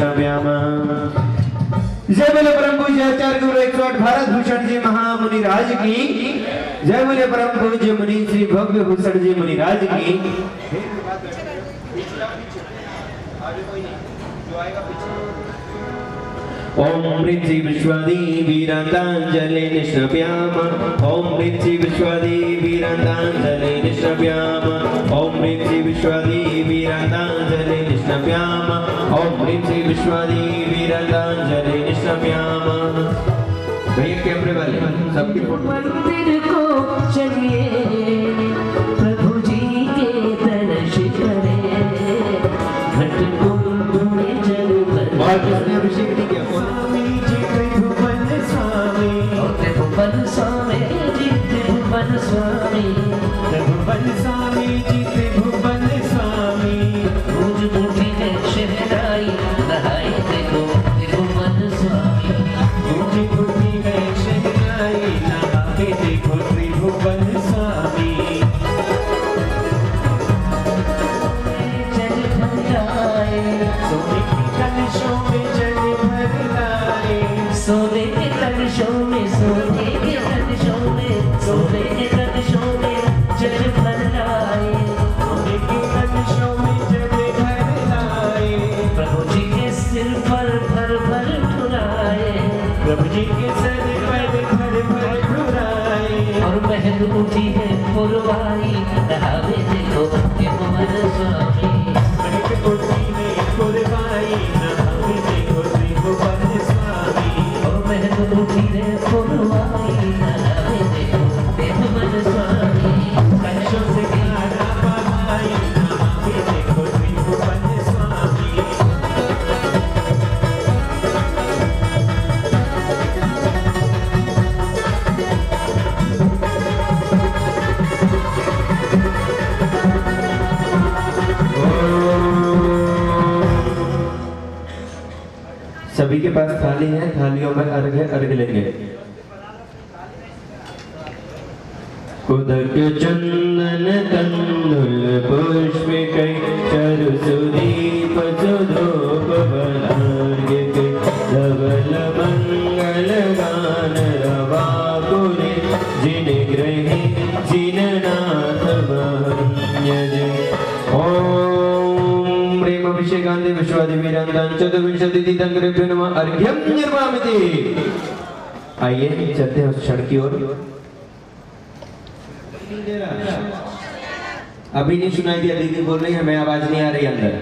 निष्ठाभ्याम। जय बोले परम पूज्य आचार्य गुरु 108 भारत भूषण जी महामुनि राज की। जय बोले परम पूज्य मुनि श्री भव्य भूषण जी मुनि राज की। ओम ह्रीं श्री विश्वादिवीरांतांजलि निष्ठाभ्याम। ओम ह्रीं श्री विश्वादिवीरांतांजलि निष्ठाभ्याम। ओम ह्रीं श्री विश्वादिवीरांतांजलि निष्ठाभ्याम। ओम ह्रीं श्री विश्वादिवीरांतांजलि निष्ठाभ्याम। भैया कैमरे वाले सबके मंदिर को चलिए प्रभु जी के दर्शन करें। घट कुंभ में जल भर और किसने अभिषेक नहीं किया? त्रिभुवन स्वामी जी त्रिभुवन स्वामी त्रिभुवन स्वामी जी त्रिभुवन स्वामी। पूज मुठी में शहनाई नहाए देखो त्रिभुवन स्वामी। पूज मुठी में शहनाई नहाए देखो त्रिभुवन स्वामी। जल भराए सोने के कलशों में जल भर लाए। सोने के कलशों में सोने के कलशों में सोने के कलशों में जल भर लाए। सोने के कलशों में जल भर लाए। प्रभु जी के सिर पर भर भर ढुलाए। प्रभु जी के सर पर भर भर ढुलाए। और महल उठी है पुरवाई नहावे देखो त्रिभुवन स्वामी। महल उठी है पुरवाई नहावे देखो त्रिभुवन स्वामी। और महल उठी है पुरवाई नहावे देखो त्रिभुवन स्वामी। कलशों से गाना बहाई नहावे देखो त्रिभुवन स्वामी। सभी के पास थाली है, थालियों में अर्घ है, अर्घ लेंगे। उदक चंदन तंदुल पुष्प कई चरु सुदीप सुधूप बलार्घ्य के धवल मंगल गान रवा कुरे जिन ग्रहे जिन नाथ महन्यज। ओम प्रेम अभिषेकांते विश्वादिवीरांतां चतुर्विंशति तीर्थंकरेभ्यो नमः अर्घ्यं निर्मामिति। आइए चलते हैं उस क्षण की ओर। अभी नहीं सुनाई दिया, दीदी बोल रही है मैं आवाज नहीं आ रही अंदर।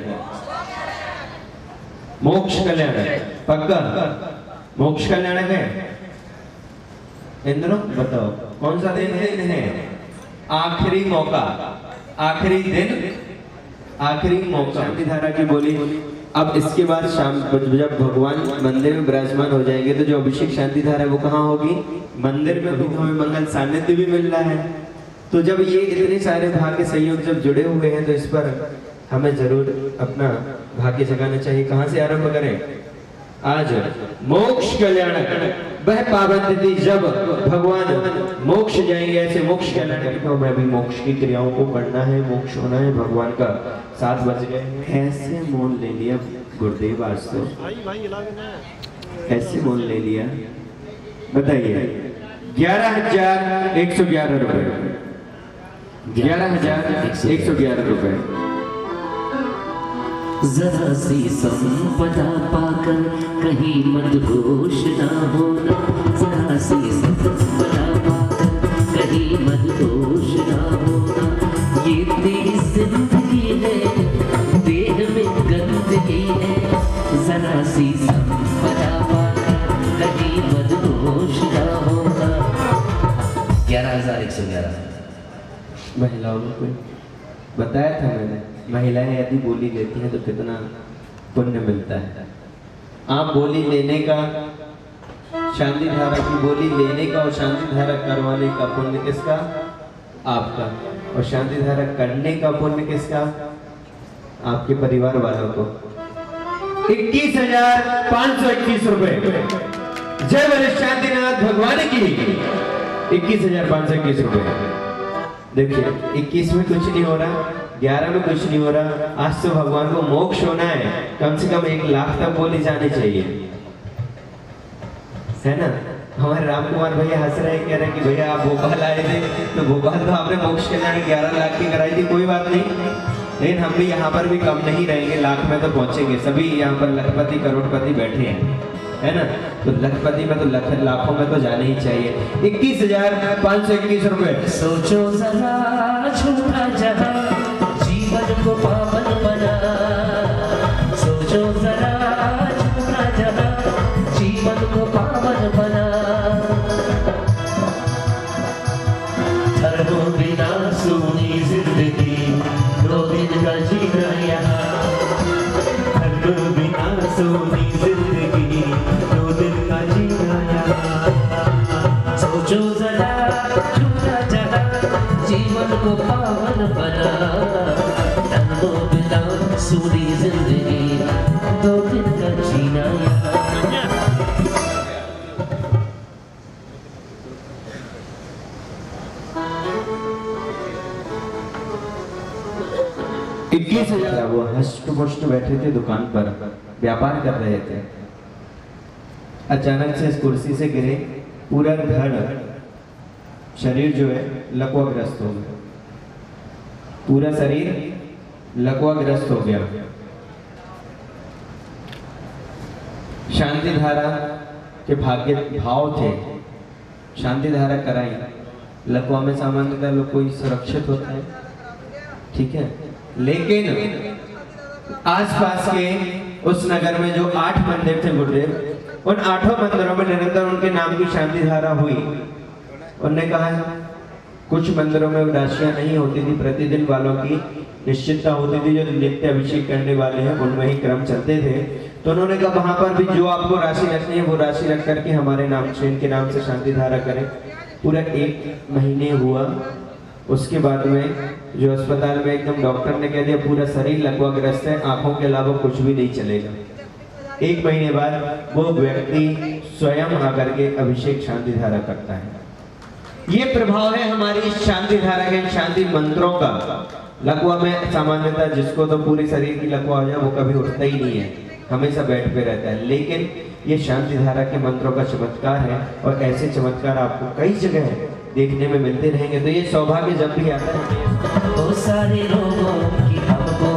मोक्ष कल्याण पक्का मोक्ष कल्याण है। इंद्रो बताओ कौन सा दिन है? आखिरी मौका, आखिरी दिन, आखिरी मौका। शांति धारा की बोली। अब इसके बाद शाम जब भगवान मंदिर में विराजमान हो जाएंगे तो जो अभिषेक शांति धारा वो कहाँ होगी? मंदिर में भी हमें मंगल सानिध्य भी मिल रहा है। तो जब ये इतने सारे भाग्य संयोग जब जुड़े हुए हैं तो इस पर हमें जरूर अपना भाग्य जगाना चाहिए। कहाँ से आरंभ करें? आज मोक्ष कल्याण वह पावन तिथि जब भगवान मोक्ष जाएंगे। ऐसे मोक्ष कल्याण तो हमें अभी मोक्ष की क्रियाओं को करना है, मोक्ष होना है। भगवान का 7 बज गए। ऐसे मोल ले लिया गुरुदेव आज तो, ऐसे मोल ले लिया। बताइए 11,111 रुपए, 11,111 रुपए। जरा सी संपदा पाकर कहीं मदहोश ना होना। जरा सी संपदा पाकर कहीं मदहोश ना होना। ये तेरी जिंदगी है, देह में गंदगी है। जरा सी संपदा पाकर कहीं मदहोश ना होना। 11,111 महिलाओं को बताया था मैंने, महिलाएं यदि बोली लेती हैं तो कितना पुण्य मिलता है। आप बोली लेने का, शांति धारा की बोली लेने का और शांति धारा करवाने का पुण्य किसका? आपका। और शांति धारा करने का पुण्य किसका? आपके परिवार वालों को। 21,521 रुपए। जय बोले शांतिनाथ भगवान की। 21,521 रुपए। देखिए 21 में कुछ नहीं हो रहा, 11 में कुछ नहीं हो रहा, आज तो भगवान को मोक्ष होना है, कम से कम 1 लाख तक बोली जानी चाहिए, है ना। हमारे राम कुमार भैया हंस रहे हैं, कह रहे हैं कि भैया आप भोपाल आए थे तो भोपाल तो आपने मोक्ष कल्याण 11 लाख की कराई थी, कोई बात नहीं, लेकिन हम भी यहाँ पर भी कम नहीं रहेंगे, लाख में तो पहुंचेंगे। सभी यहाँ पर लखपति करोड़पति बैठे हैं, है ना, तो लखपति में तो लाखों में तो जाने ही चाहिए। 21,521 रुपए। सोचो जरा झूठा जहां जीवन को पावन बना, सोचो जरा झूठा जहां जीवन को पावन बना, धर्म बिना सुनी जिंदगी 2 दिन का जीना यहाँ, धर्म बिना सुनी जिंदगी 2 दिन का जीना यहाँ, सोचो जरा झूठा जहां जीवन को पावन बना, धर्म बिना सुनी जिंदगी 2 दिन का जीना यहाँ। 21,000। वो हष्ट पुष्ट बैठे थे दुकान पर, व्यापार कर रहे थे, अचानक से इस कुर्सी से गिरे, पूरा धड़ शरीर जो है लकवाग्रस्त हो गया, पूरा शरीर लकवाग्रस्त हो गया। शांति धारा के भाग्य भाव थे, शांति धारा कराई। लकवा में सामान्यतः लोग कोई सुरक्षित होता है, ठीक है, लेकिन आसपास के उस नगर में जो 8 मंदिर थे गुरुदेव, उन 8 मंदिरों में निरंतर उनके नाम की शांति धारा हुई। उन्होंने कहा कुछ मंदिरों में राशियां नहीं होती थी, प्रतिदिन वालों की निश्चितता होती थी, जो नित्य अभिषेक करने वाले हैं उनमें ही क्रम चलते थे। तो उन्होंने कहा वहां पर भी जो आपको राशि रखनी है वो राशि रख करके हमारे नाम से, इनके नाम से शांति धारा करें। पूरा 1 महीने हुआ। उसके बाद में जो अस्पताल में एकदम डॉक्टर ने कह दिया पूरा शरीर लकवाग्रस्त है, आंखों के अलावा कुछ भी नहीं चलेगा। 1 महीने बाद वो व्यक्ति स्वयं आकर के अभिषेक शांति धारा करता है। ये प्रभाव है हमारी शांति धारा के, शांति मंत्रों का। लकवा में सामान्यतः जिसको तो पूरे शरीर की लकवा हो जाए वो कभी उठता ही नहीं है, हमेशा बेड पे रहता है, लेकिन ये शांति धारा के मंत्रों का चमत्कार है। और ऐसे चमत्कार आपको कई जगह देखने में मिलते रहेंगे। तो ये सौभाग्य जब भी आता है, बहुत सारे लोगों की हमको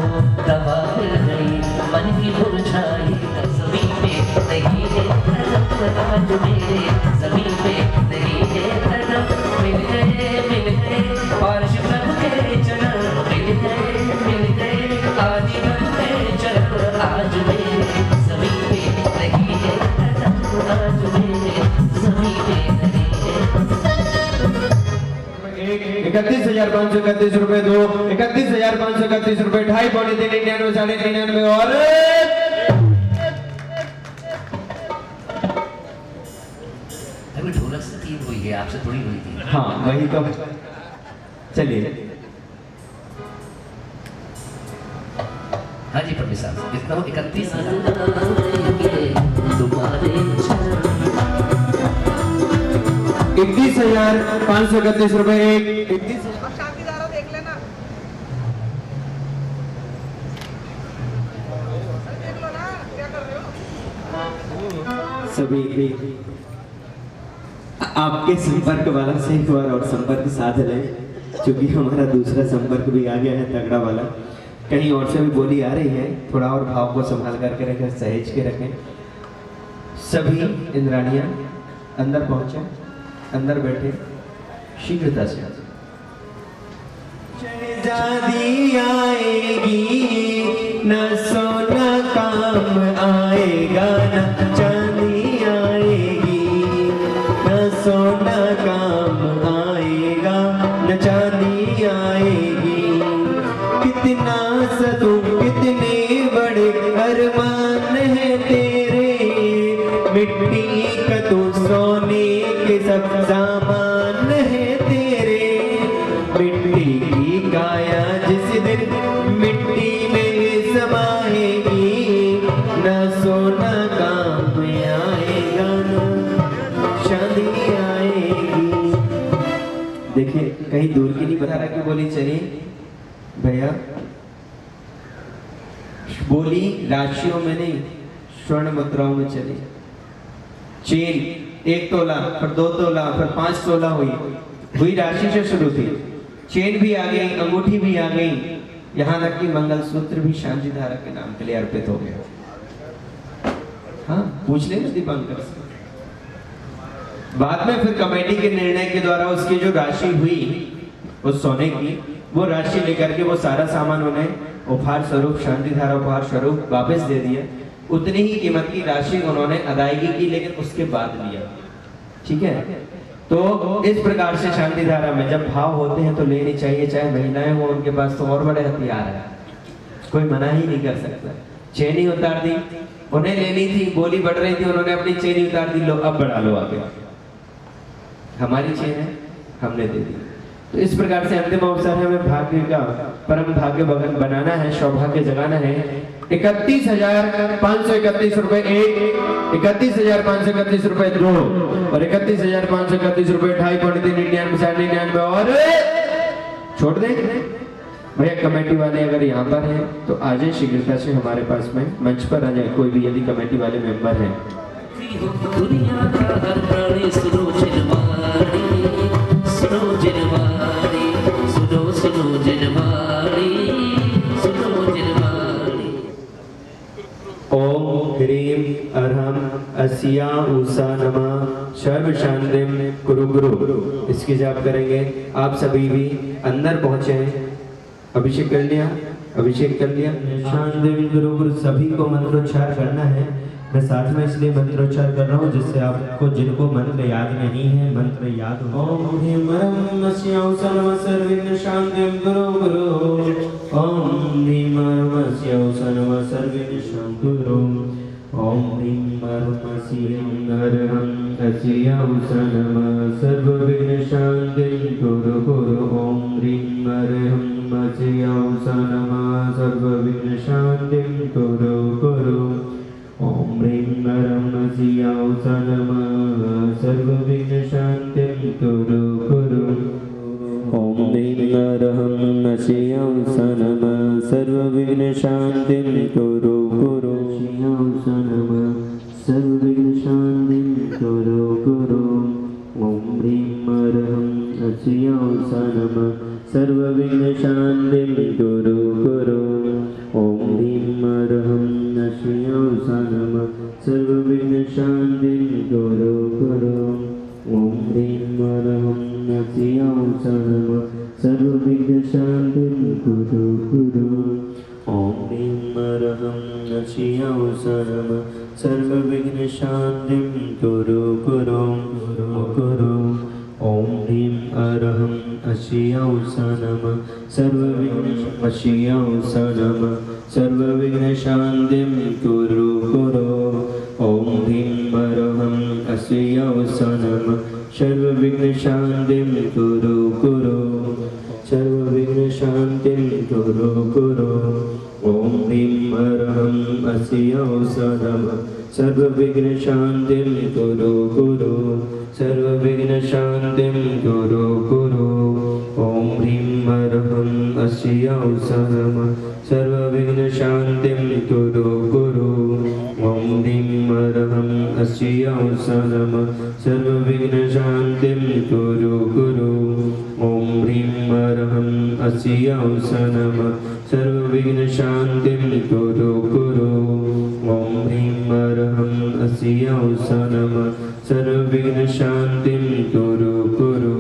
दवा मिल गई, मन की मुरझाई जमीन पे नहीं है धड़क, आज मेरे जमीन पे नहीं है धड़क, मिल गए बारिश प्रभु के चरण, मिल गए आज प्रभु के चरण, आज मेरे जमीन पे नहीं है धड़क, आज मेरे जमीन पे नहीं है। 31,531 रुपए, 2 31,531 रुपए, 2.5 पौने 3 99 साढ़े 99 और अभी ढोलक से 3 हुई है, आपसे थोड़ी हुई थी। हाँ वही तो। चलिए हाँ जी पंडित साहब, कितना हो? 31,000 तुम्हारे 31,531 रुपए। शांति धारा देख लेना, देख लो ना क्या कर रहे हो। सभी आपके संपर्क वाला से एक बार और संपर्क साध लें, क्योंकि हमारा दूसरा संपर्क भी आ गया है तगड़ा वाला। कहीं और से भी बोली आ रही है, थोड़ा और भाव को संभाल करके रखें, सहेज के रखें। सभी इंद्राणियां अंदर पहुंचे, अंदर बैठे, शीघ्रता से। शहजादी आएगी न सोना काम आएगा, न चांदी आएगी, न सोना काम आएगा, न चांदी आएगी। कितना सदू कितने बड़े अरमान है तेरे, मिट्टी का तू सोने के सब सामान है तेरे। मिट्टी की काया जिस दिन मिट्टी में समाएगी, न सोना काम आएगा, न चांदी आएगी। देखिए कहीं दूर की नहीं बता रहा कि बोली चलिए भैया बोली राशियों में नहीं, स्वर्ण मुद्राओं में चली। चेन 1 तोला, फिर 2 तोला, फिर 5 तोला हुई राशि से शुरू थी। चेन भी आ गई, अंगूठी भी आ गई, यहाँ तक कि मंगलसूत्र भी शांति धारा के नाम के लिए अर्पित हो गया। हाँ, पूछ लेना दीपांकर से। बाद में फिर कमेटी के निर्णय के द्वारा उसकी जो राशि हुई उस सोने की, वो राशि लेकर के वो सारा सामान उन्हें उपहार स्वरूप, शांति धारा उपहार स्वरूप वापस दे दिया। उतनी ही कीमत की राशि उन्होंने अदायगी की, लेकिन उसके बाद लिया। ठीक है, तो इस प्रकार से शांति धारा में जब भाव होते हैं तो लेनी चाहिए, चाहे महिलाएं हो, उनके पास तो और बड़े हथियार है, कोई मना ही नहीं कर सकता। चेन ही उतार दी, उन्हें लेनी थी, बोली बढ़ रही थी, उन्होंने अपनी चेन ही उतार दी, लो अब बढ़ा लो आगे, हमारी चेन है, हमने दे दी। तो इस प्रकार से अंतिम अवसर है, हमें भाग्य का परम भाग्य बनाना है, सौभाग्य जगाना है। 31,531 रुपए एक, 31,531 रुपए 2 और 31,531 रुपए 2.5 और छोड़ दें भैया। कमेटी वाले अगर यहाँ पर हैं तो आ जाए शीघ्रता से हमारे पास में, मंच पर आ जाए कोई भी यदि कमेटी वाले मेंबर हैं। दुनिया का हर प्राणी सुनो जनवारी, सुनो जनवारी, सुनो सुनो जनवारी, सुनो जनवारी। ओम ह्रीम अरहम अस्या उषा नमः सर्व शांतिम गुरु गुरु, इसकी जाप करेंगे। आप सभी भी अंदर पहुंचे, अभिषेक कर लिया, अभिषेक कर लिया। शांतिम गुरु गुरु, सभी को मंत्रोच्चार करना है। मैं साथ में इसलिए मंत्रोच्चार कर रहा हूँ जिससे आपको, जिनको मंत्र याद नहीं है, मंत्र याद हो। ओम ह्रीम अरहम अस्या उषा नमः सर्व शांतिम गुरु गुरु, ओम ह्रीम अरहम अस्या उषा नमः सर्व शांतिम गुरु, ओम ह्रीम अरहम अस्या उषा नमः सर्व विघ्न शांतिम गुरु गुरु, ओम ह्रीम अरहम अस्या उषा नमः सर्व विघ्न शांतिम गुरु गुरु, ओम ह्रीम अरहम अस्या उषा नमः सर्व विघ्न शांतिम गुरु गुरु, ओम ह्रीम अरहम अस्या उषा नमः सर्व विघ्न शांतिम गुरु गुरु, उषा नमः सर्व विघ्न शांतिम गुरु गुरु, ओम ह्रीम अरहम अस्या उषा नमः सर्व विघ्न शांतिम गुरु गुरु, ओम ह्रीम अरहम अस्या उषा नमः सर्व विघ्न शांतिम गुरु गुरु, ओम ह्रीम अरहम अस्या उषा नमः सर्व विघ्न शांतिम गुरु गुरु, ओम ह्रीम अरहम अस्या उषा नमः सर्व विघ्न शांतिम गुरु गुरु गुरु, ओम ह्रीम अरहम अस्या उषा नमः सर्व विघ्न अस्या उषा नमः सर्व विघ्न शांतिम गुरु गुरु, ओम ह्रीम अरहम अस्या उषा नमः सर्व विघ्न शांतिम गुरु गुरु, सर्व विघ्न शांतिम गुरु गुरु, ओम ह्रीम अरहम अस्या उषा नमः सर्व विघ्न शांतिम गुरु गुरु, सर्व विघ्न शांतिम गुरु गुरु, ओम ह्रीम अरहम अस्या उषा नमः सर्व विघ्न शांतिम गुरु गुरु, ओम ह्रीम अरहम अस्या उषा नमः सर्व विघ्न शांतिम गुरु गुरु, ओम ह्रीम अरहम अस्या उषा नमः सर्व विघ्न शांतिम गुरु गुरु, ओम ह्रीम अरहम अस्या उषा नमः सर्व विघ्न शांतिम गुरु गुरु,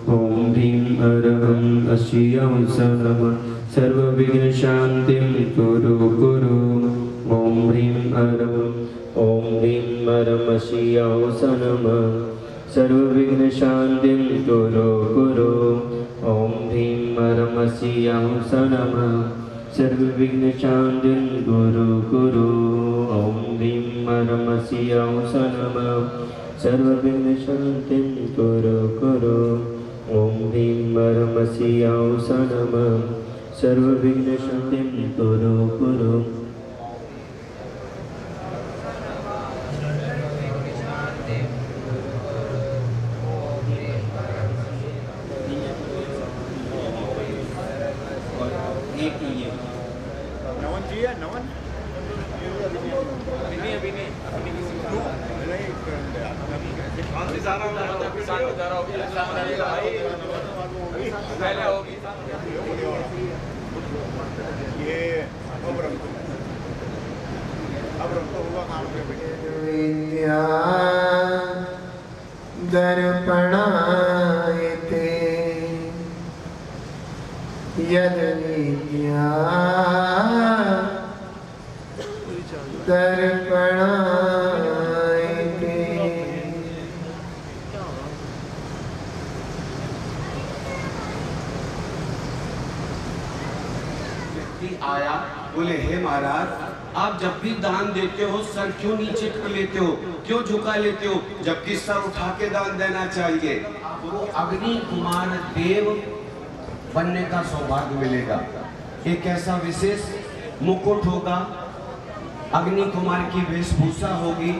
ओम ह्रीम अरहम अस्या उषा नमः सर्व विघ्न शांतिम गुरु गुरु, ओम ह्रीम अरहम अस्या उषा नमः सर्व विघ्न शांतिम गुरु गुरु, ओम ह्रीम अरहम अस्या उषा नमः सर्व विघ्न शांतिम गुरु गुरु, ओम ह्रीम अरहम अस्या उषा नमः सर्व विघ्न शांतिम गुरु गुरु, ओम ह्रीम अरहम अस्या उषा नमः सर्व विघ्न शांतिम गुरु गुरु। विद्या दर्पणायते यद विद्या दर्पणायते। आया, बोले हे महाराज, आप जब भी दान देते हो सर क्यों नीचे कर लेते हो, क्यों झुका लेते हो, जबकि सर उठा के दान देना चाहिए। वो अग्नि कुमार देव बनने का सौभाग्य मिलेगा। एक ऐसा विशेष मुकुट होगा, अग्नि कुमार की वेशभूषा होगी,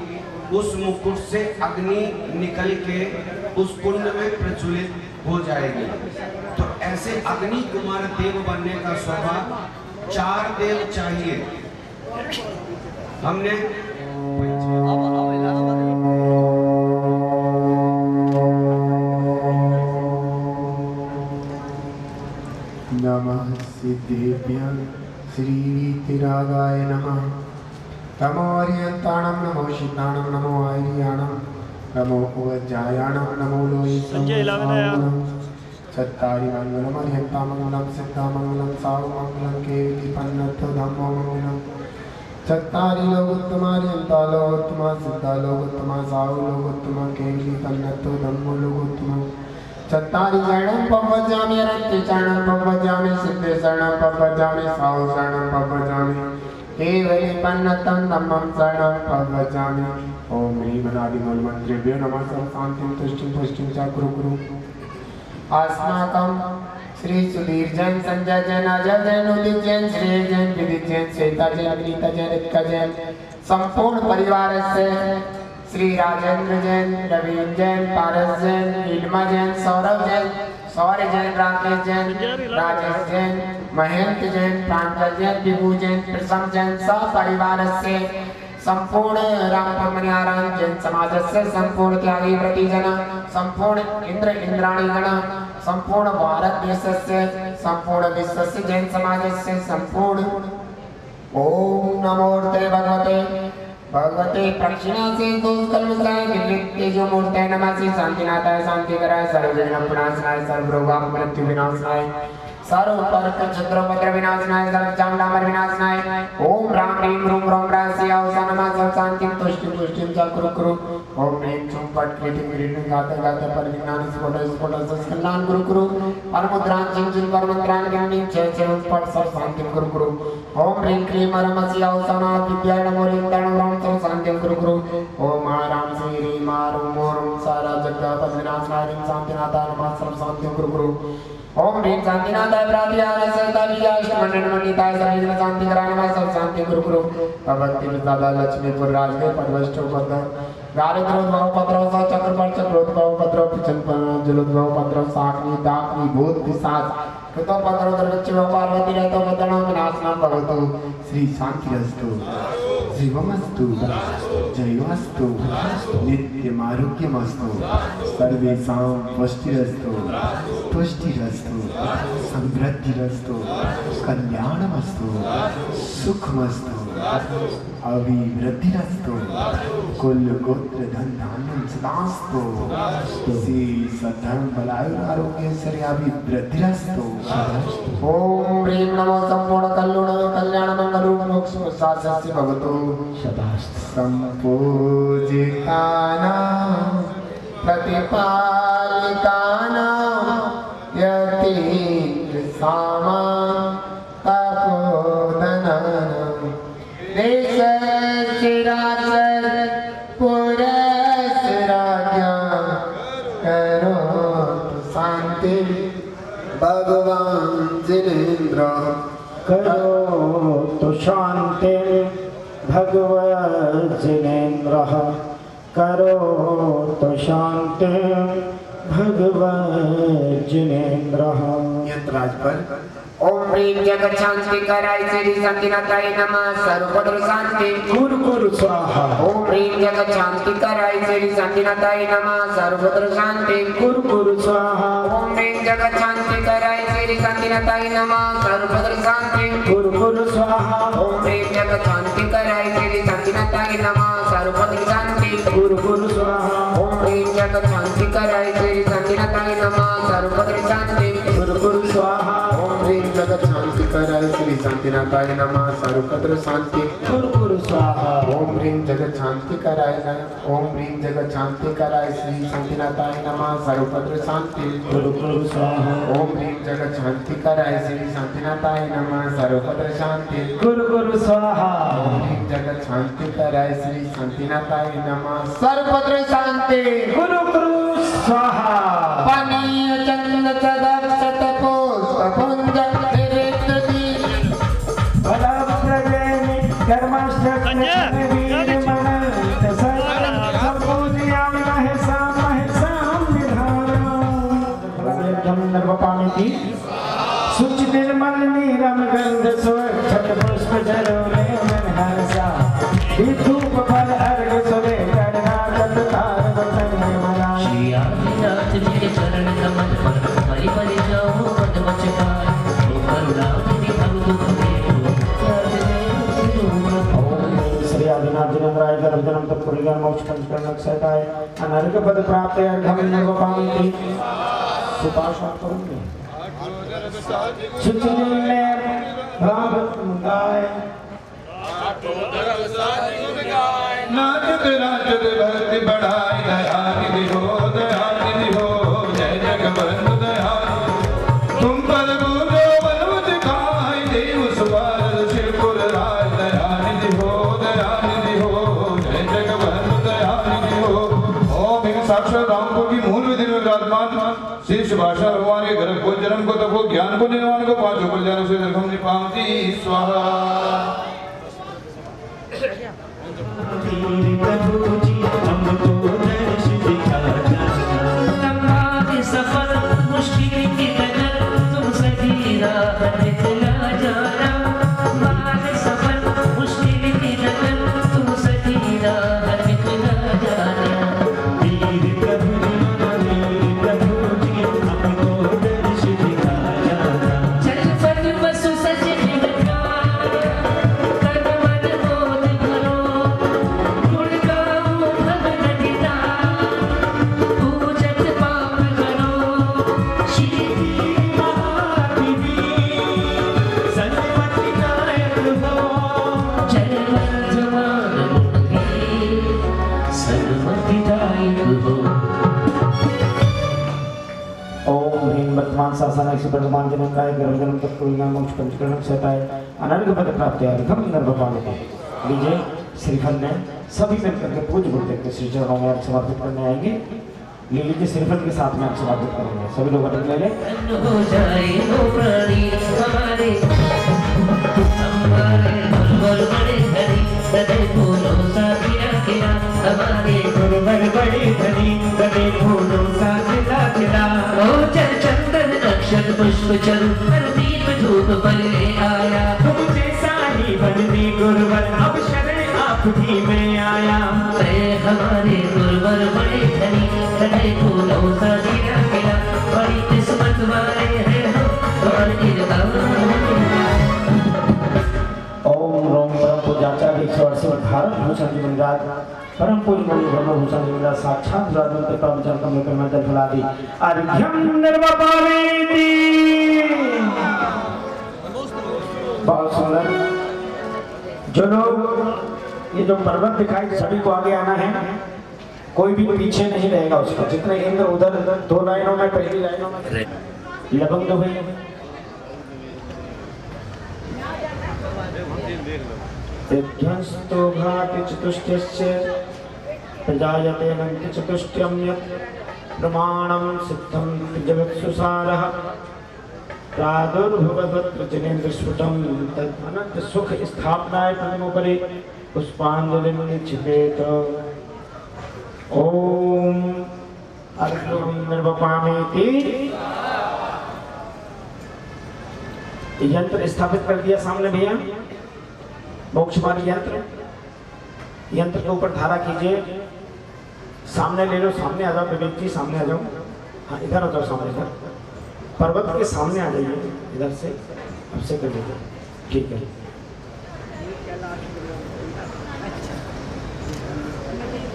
उस मुकुट से अग्नि निकल के उस कुंड में प्रज्वलित हो जाएगी। तो ऐसे अग्नि कुमार देव बनने का सौभाग्य 4 देव चाहिए। हमने नमः सिद्धेभ्यः श्रीवीतरागाय नमः। नमो अर्यन्ताणं नमो सिद्धाणं नमो आर्याणं नमो उवज्जायाणं नमो लोहितं चत्तारि मंगलम अर्यन्ता मंगलम सिद्धा मंगलम साहु मंगलम केवली पन्नथ धम्मो मंगलम चत्तारि लोकोत्तमा अर्यन्ता लोकोत्तमा सिद्धा लोकोत्तमा साहु लोकोत्तमा केवली पन्नथ धम्मो लोकोत्तमा चत्तारि शरणं पवज्जामि अरन्ति शरणं पवज्जामि सिद्धे शरणं पवज्जामि साहु शरणं पवज्जामि केवली पन्नतं धम्मं शरणं पवज्जामि। ओम ह्रीं अनादिमूलमन्त्रेभ्यो नमः। शान्तिं तुष्टिं पुष्टिं च कुरु कुरु। अस्माकं श्री सुधीर जैन, संजय जैन, अजय जैन, उदित जैन, श्रेय जैन, विदित जैन, श्वेता जैन, अनीता जैन, रितिका जैन, संपूर्ण परिवार से श्री राजेंद्र जैन, रवीन जैन, पारस जैन, नीलमा जैन, सौरभ जैन, सौर्य जैन, राकेश जैन, राजेश जैन, महेंद्र जैन, प्रांजल जैन, विभू जैन, प्रसम जैन, सब परिवार से संपूर्ण रामपरमनियाराम जैन समाज से संपूर्ण त्यागी व्रती जन, संपूर्ण इंद्र इंद्राणी गण, संपूर्ण भारत देश से, संपूर्ण विश्व से जैन समाज से संपूर्ण। ओम नमो भगवते भगवते प्रक्षिणा से दोष कलमसाय विविध जो मूर्ते नमः श्री शांतिनाथाय शांतिकराय सर्वविघ्न विनाशनाय सर्वरोगाप मृत्यु विनाशनाय सर्व परक चंद्रपद्र विनाशनाय सर्वचांडामर विनाशनाय। ओम राम ह्रीं रूम रोम रासिया उसा नमः सब शांतिं तुष्टिं पुष्टिं च कुरु कुरु। ओम ह्रीं चुं पट क्रीटिं क्रीटिं गाते गाते पर विज्ञान स्फोट संस्कलनान् कुरु कुरु। परमुद्रां चिं चिं परमंत्रान् गिण्णीं छे छे पट सब शांतिं कुरु कुरु। ओम ह्रीं क्लीं रमसिया उसा नमः विद्याय नमो ह्रीं राम सब शांतिं कुरु कुरु। ओम राम श्री ह्रीं मारुं मोरुं सारा जगत विनाशनाय ह्रीं शांतिनाथाय नमः सब शांतिं कुरु कुरु। ओम ह्रीं शांतिनाथाय प्रातिहार सहिता विजयाष्टमण्डिताय सर्वजन शांतिकराय नमः सब शांति कुरु कुरु। भगवती विद्यालय लक्ष्मीपुर राजगीर पद्मष्ट पद गारिद्रोद्भव पद्रव स चक्रपट चक्रोद्भव पद्रव पिछन जलोद्भव पद्रव साग्नि दाग्नि भूत पिशाच कृतो पद्रव दर्वच्चव पार्वती रहतो वदनो विनाशनं भवतु। श्री शांतिरस्तु शिवमस्तु जयोस्तु नित्यमारोग्यमस्तु सर्वेषां पुष्टिरस्तु तुष्टिरस्तु समृद्धिरस्तु कल्याणमस्तु सुखमस्तु अभिवृद्धिरस्तु कुल गोत्र धन धान्यं सदास्तु श्री सद्धर्म बलायु आरोग्य सर्याभिवृद्धिरस्तु। ओम ह्रीं नमो संपूर्ण कल्याण मंगल रूप मोक्ष शास्त्रस्य भवतु। संपूजितानां प्रतिपालिकानां यतीन्द्र सामा तपोधनानां देशशिरासर पुरस्राज्ञा करोतु शांति भगवान जिनेन्द्र करोतु शांति भगवज्जिनेन्द्रः करोतु शांति भगवज्जिनेन्द्रः। यत्राज पर ओम ह्रीं जगत शांति कराय श्री शांतिनाथाय नमः सर्वपद्र शांति कुरु कुरु स्वाहा ओम ह्रीं जगत शांति कराय श्री शांतिनाथाय नमः सर्वपद्र शांति कुरु कुरु स्वाहा ओम ह्रीं जगत शांति कराय श्री शांतिनाथाय नमः सर्वपद्र शांति कुरु कुरु स्वाहा ओम ह्रीं जगत शांति कराय श्री शांतिनाथाय नमः सर्वपद्र शांति कुरु कुरु स्वाहा ओम ह्रीं जगत शांति कराय श्री शांतिनाथाय नमः सर्वपद्र शांति कुरु कुरु स्वाहा ओम ह्रीं जगत शांति कराय श्री शांतिनाथाय नमः सर्वपद्र शांति कुरु कुरु स्वाहा ओम ह्रीं जगत शांति कराय ओम ह्रीं जगत शांति कराय श्री शांतिनाथाय नमः सर्वपद्र शांति कुरु कुरु स्वाहा ओम ह्रीं जगत शांति कराय श्री शांतिनाथाय नमः सर्वपद्र शांति कुरु कुरु स्वाहा ओम ह्रीं जगत शांति कराय श्री शांतिनाथाय नमः सर्वपद्र शांति कुरु कुरु स्वाहा पानीय चंद सदक्षत पुष्पपुंज निरिक्तति बलप्रदेनि कर्मष्टकने वीरमणत संपूजयामि महेशां निधानम् नर्वपामिति शुचि निर्मल नीरम गंध स्वच्छत पुष्प जरोले मन हर्षा धूप फल अर्घ सुबे गणनाथ तार बतन मला श्री आदिनाथ मेरे चरण कमल पर परि परि जाऊं पद वचकार ओ करुणा निधि भव दुख देव त्याग दे ओम श्री आदिनाथ जिनेन्द्राय गर्भजनम तत्पुरीगण मोक्ष पंचकर्णक सहताय अनर्घ पद प्राप्त अर्घम नवपामिति सुपाशा करूंगे सुचिने भागवत गाय नाचत नाचत भक्ति बढ़ाई दयानिधि हो जय जगबंधु दयाल तुम पर गुरु बलवत खाई देव सुबारद शिवपुर राय दयानिधि हो जय जगबंधु दयानिधि हो ओम ह्रीं साक्षात रामपुर की मूल विधि में विराजमान श्री भाषा भगवान के गर्भ को जन्म को तप को ज्ञान को निर्वाण को पांचों कल्याणों से दर्भम निपाती स्वाहा लंबा सफर मुश्किल की नजर तुम सही राह दिखला जाना लंबा सफर मुश्किल की नजर तुम सही राह दिखला जाना वीर प्रभु जी हमको दर्श दिखा जाना चल फट बसु सजने लगा तन मन बोध करो गुण गाओ भगत गीता पूजत पाप करो श्री महादेवी सन्मति नायक हो चल जवान मुंगी सन्मति नायक हो ओम ह्रीं वर्तमान शासन ऐसे वर्तमान जन्म काय गर्भजन्म तत्पुरीगण मोक्ष पंचकर्णक सहताय अनर्घ पद प्राप्त अर्घम नर्वपामिति लीजिए श्रीफल ने सभी मिलकर के पूज्य गुरुदेव के श्री चरणों में अर्घ समर्पित करने आएंगे ले लीजिए श्रीफल के साथ में अर्घ समर्पित करेंगे सभी लोग अर्घ ले लें हो जाए वो प्राणी हमारे गुरुवर बड़े धनी हृदय फूलों सा खिला खिला हमारे गुरुवर बड़े धनी हृदय फूलों सा खिला खिला ओ चल चंदन अक्षत पुष्प चरु हर दीप धूप पर ले आया तुम जैसा ही बनने गुरुवर अब शरण आप भी में आया हमारे गुरुवर बड़े धनी हृदय फूलों सा खिला खिला बड़ी किस्मत वाले हैं हम और ओम रोम परम पूज्याचार्य 168 भारत भूषण जी महाराज परम पूज्य मणि ब्रह्म भूषण जी महाराज साक्षात राजन के परम जन कमल में जल फलादि अर्घ्यम निर्वपामिति बहुत सुंदर जो लोग ये जो पर्वत दिखाई सभी को आगे आना है कोई भी पीछे नहीं रहेगा उसका जितने इंद्र उधर दो लाइनों में पहली लाइनों में लबंग हुए यज्ञस्तो घाति चतुष्टयस्य प्रजायते नन्ति चतुष्टयं यत् प्रमाणं सिद्धं जगत्सुसारः प्रादुर्भवत्र जनेन्द्र स्फुटं तद् अनंत सुख स्थापनाय प्रतिमोपरि पुष्पांजलिं निक्षिपेत ओम अर्घ्यं निर्वपामिति यंत्र स्थापित कर दिया सामने भैया, मोक्ष मार्ग यंत्र। यंत्र के ऊपर धारा कीजिए, सामने ले लो, सामने आ जाओ विवेक जी, सामने आ जाओ। हाँ इधर आ जाओ, सामने इधर, पर्वत के सामने आ जाइए, इधर से अब से कर लीजिए, ठीक है।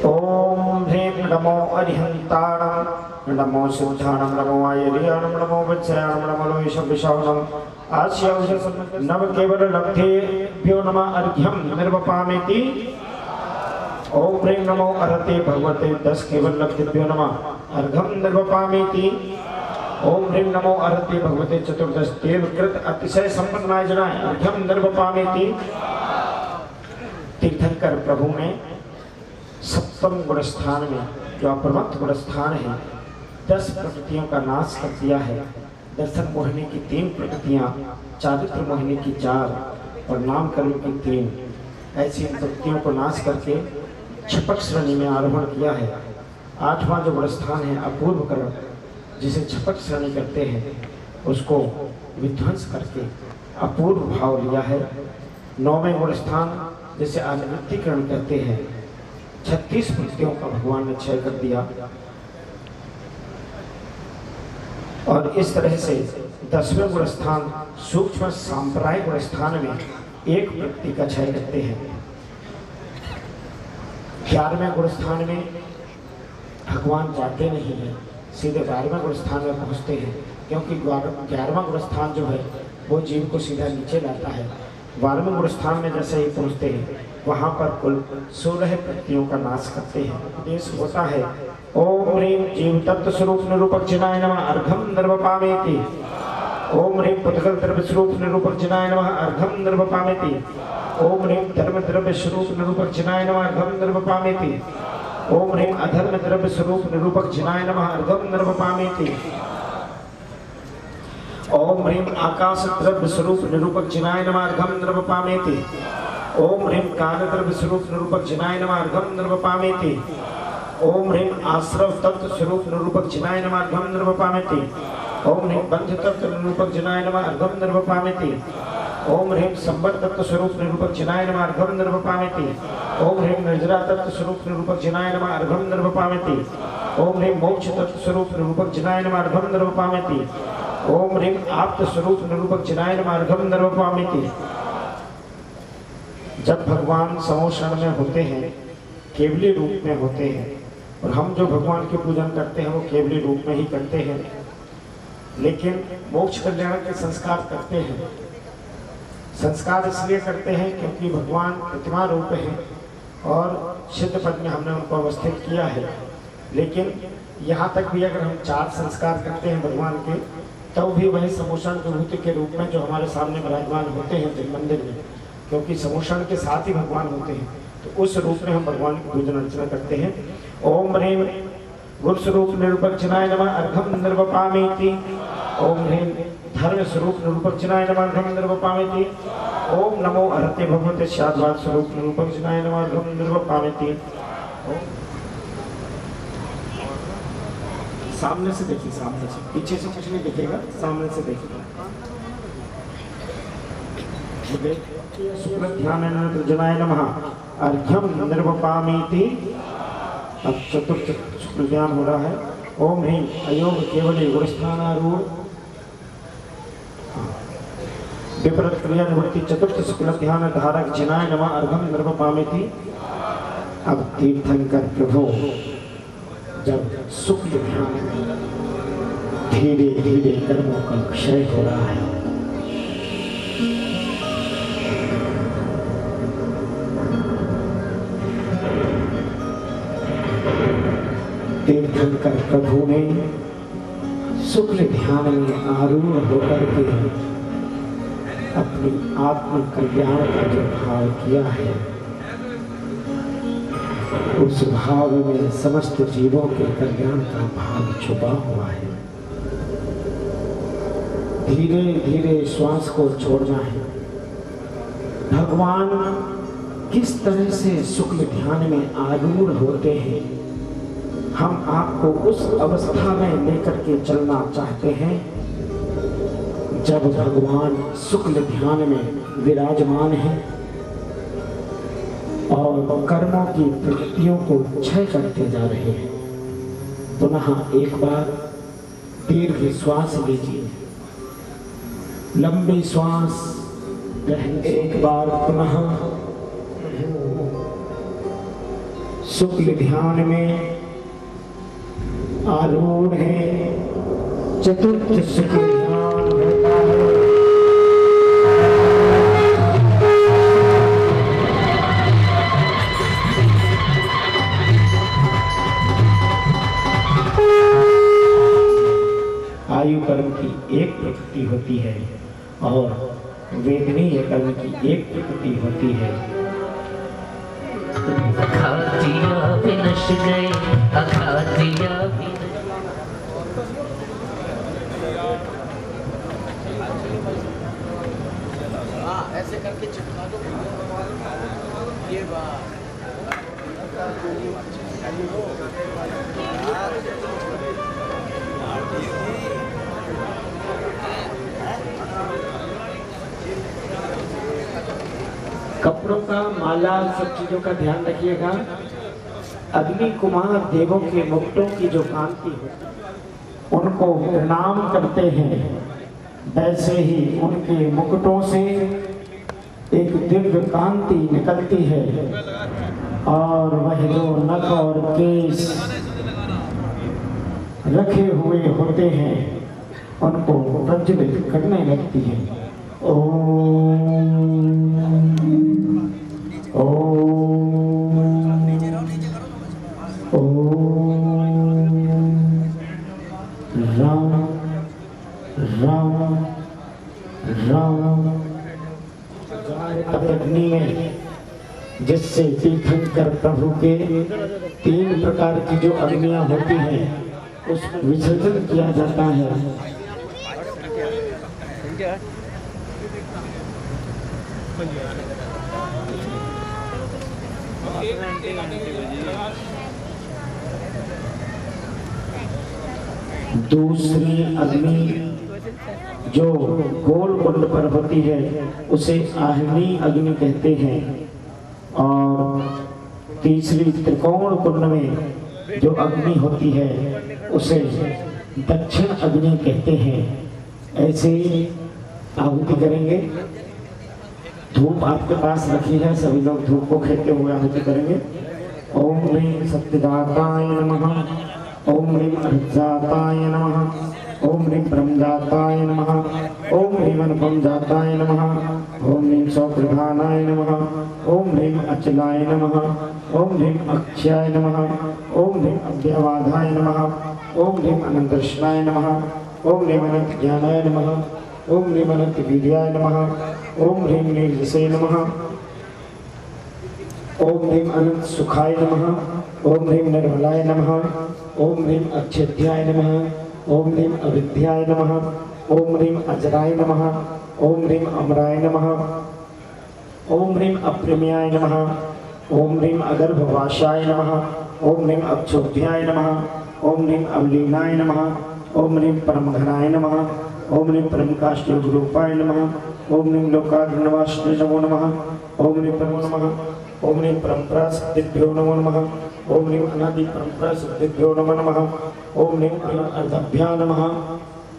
ओम ह्रीं नमो अरिहंताणं नमो सिद्धाणं नमो आयर्याणं नमो वत्सयाणं नमो लोहिषविषाणं आस्यौषधं नव केवल लब्धेभ्यो नमः अर्घ्यं निर्वपामेति। ओम ह्रीं नमो अरहते भगवते 10 केवल लब्धेभ्यो नमः अर्घ्यं निर्वपामेति। ओम ह्रीं नमो अरहते भगवते चतुर्दश देवकृत अतिशय संपन्नाय जनाय अर्घ्यं निर्वपामेति। तीर्थंकर प्रभु ने सप्तम गुण स्थान में जो अप्रमत्त गुण स्थान है 10 प्रकृतियों का नाश कर दिया है। दर्शन मोहिनी की 3 प्रकृतियां, चारित्र मोहिनी की 4 और नाम कर्म की 3, ऐसी प्रकृतियों को नाश करके छपक श्रेणी में आरोहण किया है। 8वां जो गुण स्थान है अपूर्व कर्म, जिसे छपक श्रेणी करते हैं उसको विध्वंस करके अपूर्व भाव लिया है। 9वें गुण स्थान जिसे आनिवृत्तिकरण कहते हैं, 36 प्रकृतियों का भगवान ने क्षय कर दिया। और इस तरह से 10वें गुण स्थान सूक्ष्म सांप्रदायिक गुण स्थान में 1 प्रकृति का क्षय करते हैं। 11वें गुण स्थान में भगवान जाते नहीं हैं, सीधे 12वें गुण स्थान में पहुंचते हैं, क्योंकि 11वां गुण स्थान जो है वो जीव को सीधा नीचे लाता है। 12वें गुण स्थान में जैसे ही पहुंचते हैं वहां पर कुल 16 प्रकृतियों का नाश करते हैं। उपदेश होता है ओम ह्रीं जीव तत्व स्वरूप निरूपक जिनाय नमः अर्घ्यं निर्वपामेति। ओम ह्रीं पुद्गल द्रव्य स्वरूप निरूपक जिनाय नमः अर्घ्यं निर्वपामेति। ओम ह्रीं धर्म द्रव्य स्वरूप निरूपक जिनाय नमः अर्घ्यं निर्वपामेति। ओम ह्रीं अधर्म द्रव्य स्वरूप निरूपक जिनाय नमः अर्घ्यं निर्वपामेति। ओम ह्रीं आकाश द्रव्य स्वरूप निरूपक जिनाय नमः अर्घ्यं निर्वपामेति। ओम ह्रीं काल द्रव्य स्वरूप निरूपक जिनाय नमः अर्घ्यं निर्वपामेति। ओम ह्रीं आश्रव तत्व स्वरूप निरूपक जिनाय नमः अर्घ्यं निर्वपामेति। ओम ह्रीं बंध तत्व निरूपक जिनाय नमः अर्घ्यं निर्वपामेति। ओम ह्रीं संबद्ध तत्व स्वरूप निरूपक जिनाय नमः अर्घ्यं निर्वपामेति। ओम ह्रीं निर्जरा तत्व स्वरूप निरूपक जिनाय नमः अर्घ्यं निर्वपामेति। ओम ह्रीं मोक्ष तत्व स्वरूप निरूपक जिनाय नमः अर्घ्यं निर्वपामेति। ओम ह्रीं आप्त स्वरूप निरूपक जिनाय नमः अर्घ्यं निर्वपामेति। जब भगवान समोषण में होते हैं, केवली रूप में होते हैं, और हम जो भगवान के पूजन करते हैं वो केवली रूप में ही करते हैं, लेकिन मोक्ष कल्याण के संस्कार करते हैं। संस्कार इसलिए करते हैं क्योंकि भगवान प्रतिमा रूप है और सिद्ध पद में हमने उनको अवस्थित किया है। लेकिन यहाँ तक भी अगर हम 4 संस्कार करते हैं भगवान के, तब भी वही समोषण विभूति के रूप में जो हमारे सामने विराजमान होते हैं जिस मंदिर में, क्योंकि समोषण के साथ ही भगवान होते हैं, तो उस रूप में हम भगवान की पूजन अर्चना करते हैं। ओम ह्रीं गुण स्वरूप निरूपक जिनाय नमः अर्घ्यं निर्वपामेति। ओम ह्रीं धर्म स्वरूप निरूपक जिनाय नमः अर्घ्यं निर्वपामेति। ओम नमो अरहते भगवते शाद्वाद स्वरूप निरूपक जिनाय नमः अर्घ्यं निर्वपामेति। सामने से देखिए, सामने से, पीछे से कुछ नहीं दिखेगा, सामने से देखिए। शुक्ल जनाय नमः अर्घ्यं निर्वपामेति। अब चतुर्थ शुक्ल ध्यान हो रहा है। ओम ह्रीं अयोग केवली गुणस्थानारूढ़ विपरीत क्रिया निवृत्ति चतुर्थ शुक्ल ध्यान धारक जनाय नमः अर्घ्यं निर्वपामेति। अब तीर्थंकर प्रभु जब शुक्ल ध्यान में धीरे धीरे कर्मों का क्षय हो रहा है, तीर्थंकर प्रभु ने शुक्ल ध्यान में आरूढ़ होकर के अपनी आत्म कल्याण का जो भाव किया है, उस भाव में समस्त जीवों के कल्याण का भाव छुपा हुआ है। धीरे धीरे श्वास को छोड़ना है। भगवान किस तरह से शुक्ल ध्यान में आरूढ़ होते हैं, हम आपको उस अवस्था में लेकर के चलना चाहते हैं। जब भगवान शुक्ल ध्यान में विराजमान है और कर्मों की प्रवृत्तियों को क्षय करते जा रहे हैं, पुनः एक बार दीर्घ श्वास लीजिए, लंबी श्वास ग्रहण। एक बार पुनः शुक्ल ध्यान में आरूढ़ है, चतुर्थ शुक्ल ध्यान होता है। आयु कर्म की एक प्रकृति होती है और वेदनीय कर्म की एक प्रकृति होती है। अखातिया भी नश गए, अखातिया भी ऐसे करके चिपका दो ये बात। कपड़ों का, माला, सब चीजों का ध्यान रखिएगा। अग्नि कुमार देवों के मुकुटों की जो कांति होती, उनको प्रणाम करते हैं, वैसे ही उनके मुकुटों से एक दिव्य कांति निकलती है और वह जो नख और केस रखे हुए होते हैं उनको प्रज्वलित करने लगती है। ओम राम राम राम। अग्नि में जिससे तीर्थंकर प्रभु के 3 प्रकार की जो अग्नियां होती हैं उसमें विसर्जन किया जाता है। दूसरी अग्नि जो गोल कुंड पर होती है उसे आह्नि अग्नि कहते हैं और तीसरी त्रिकोण कुंड में जो अग्नि होती है उसे दक्षिण अग्नि कहते हैं। ऐसे आहुति करेंगे। धूप आपके पास रखी है, सभी लोग धूप को खेते हुए आहुति करेंगे। ओम ह्रीं सत्यदाताय नमः, ओम ह्रीं अर्जाताय नमः, ओम ह्रीं ब्रह्मदाताय नमः, ओम ह्रीं अनुपमदाताय नमः, ओम ह्रीं सौप्रधानाय नमः, ओम ह्रीं अचलाय नमः, ओम ह्रीं अक्षयाय नमः, ओम ह्रीं अव्यवाधाय नमः, ओम ह्रीं अनंतकृष्णाय नमः, ओम ह्रीं अनंत ज्ञानाय नमः, ओम ह्रीं अनंत वीर्याय नमः, ओम ह्रीं नीरजसे नमः, ओम ह्रीं अनंत सुखाय नमः, ओम ह्रीं निर्मलाय नमः, ओम ह्रीं अच्छेद्याय नमः, ओम ह्रीं अविद्याय नमः, ओम ह्रीं अजराय नमः, ओम ह्रीं अमराय नमः, ओम ह्रीं अप्रेम्याय नमः, ओम ह्रीं अगर्भवासाय नमः, ओम ह्रीं अक्षोभ्याय नमः, ओम ह्रीं अवलीनाय नमः, ओम ह्रीं परमघनाय नमः, ओम ह्रीं परमकाष्ठरूपाय नमः, ओम ह्रीं लोकाग्निवासिने नमो नमः, ओम ह्रीं परमो नमः, ओम ह्रीं परम्परा सिद्धिभ्यो नमो नमः, ओम ह्रीं अनादि परम्परा सिद्धिभ्यो नमो नमः, ओम ह्रीं अर्धभ्या नमः,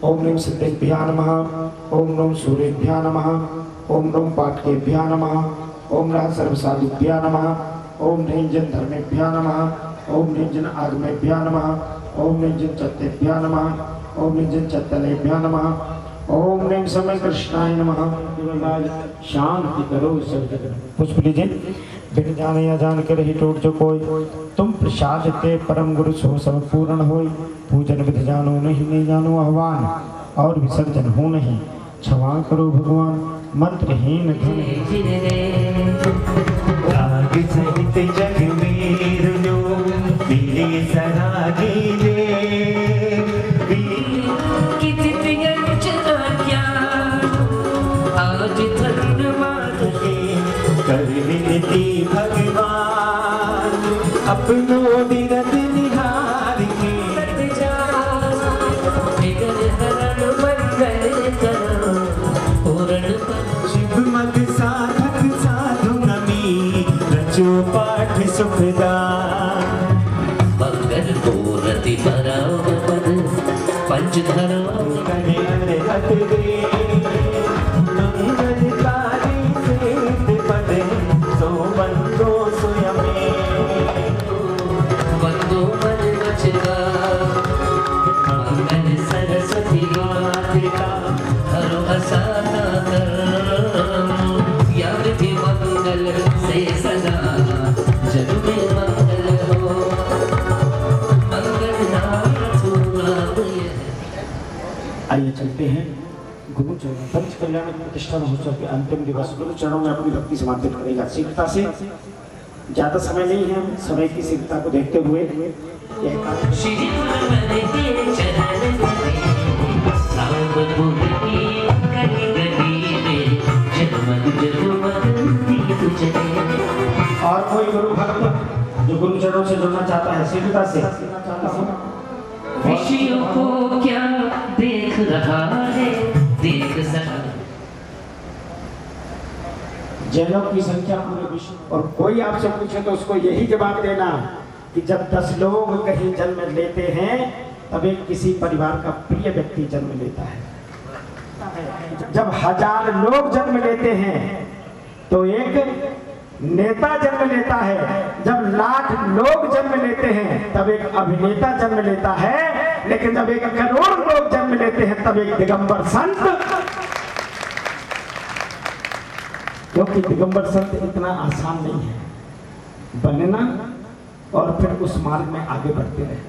ओम ह्रीं सिद्धिभ्या नमः, ओम ह्रीं सूर्यभ्या नमः, ओम ह्रीं पाटकेभ्या नमः, ओम ह्रीं सर्वसाधुभ्या नमः, ओम ह्रीं जन धर्मेभ्या नमः, ओम ह्रीं जन आगमेभ्या नमः, ओम ह्रीं जन चत्तेभ्या नमः, ओम ह्रीं जन चत्तलेभ्या नमः, ओम ह्रीं समय कृष्णाय नमः। शांति करो सब जगह। पुष्प लीजिए। बिन जाने या जान कर ही टूट जो कोई, तुम प्रसाद ते परम गुरु सो सब पूर्ण होई। पूजन विधि जानो नहीं जानो आह्वान, और विसर्जन हो नहीं क्षमा करो भगवान। मंत्रहीन धन राग सहित जग वीर जो मिले सरागे आज धन्यवाद कर विनती भगवान अपनो दिनत निहार के विघ्न हरण मंगल करो। सुखदान मंगल मूर्ति परावपद पंचधरा कन्हैया हट गए मंगलकारी सेत पद सो बंदो सुयमे वंदो मन वचका मंगल सरस्वती मातृका हरो असाना या विधि मंगल से सदा जग में मंगल हो मंगल नाम सुनाए। आइए चलते हैं गुरु चरणों पंच कल्याण प्रतिष्ठा महोत्सव के अंतिम दिवस गुरु चरणों में अपनी भक्ति समर्पित करेगा। शीघ्रता से, ज्यादा समय नहीं है, समय की शीघ्रता को देखते हुए यह कार्य श्री गुरुवर के चरण में सावधान की गली गली में जगमग जगमग दीप जले। और कोई गुरु भक्त जो गुरु चरणों से जुड़ना चाहता है शीघ्रता से ऋषियों को क्या देख रहा है देख सका जैनों की संख्या पूरे विश्व। और कोई आपसे पूछे तो उसको यही जवाब देना कि जब 10 लोग कहीं जन्म लेते हैं तब एक किसी परिवार का प्रिय व्यक्ति जन्म लेता है। जब 1000 लोग जन्म लेते हैं तो एक नेता जन्म लेता है। जब 1,00,000 लोग जन्म लेते हैं तब एक अभिनेता जन्म लेता है। लेकिन जब 1 करोड़ लोग जन्म लेते हैं तब एक दिगंबर संत, क्योंकि दिगंबर संत इतना आसान नहीं है बनना और फिर उस मार्ग में आगे बढ़ते रहे।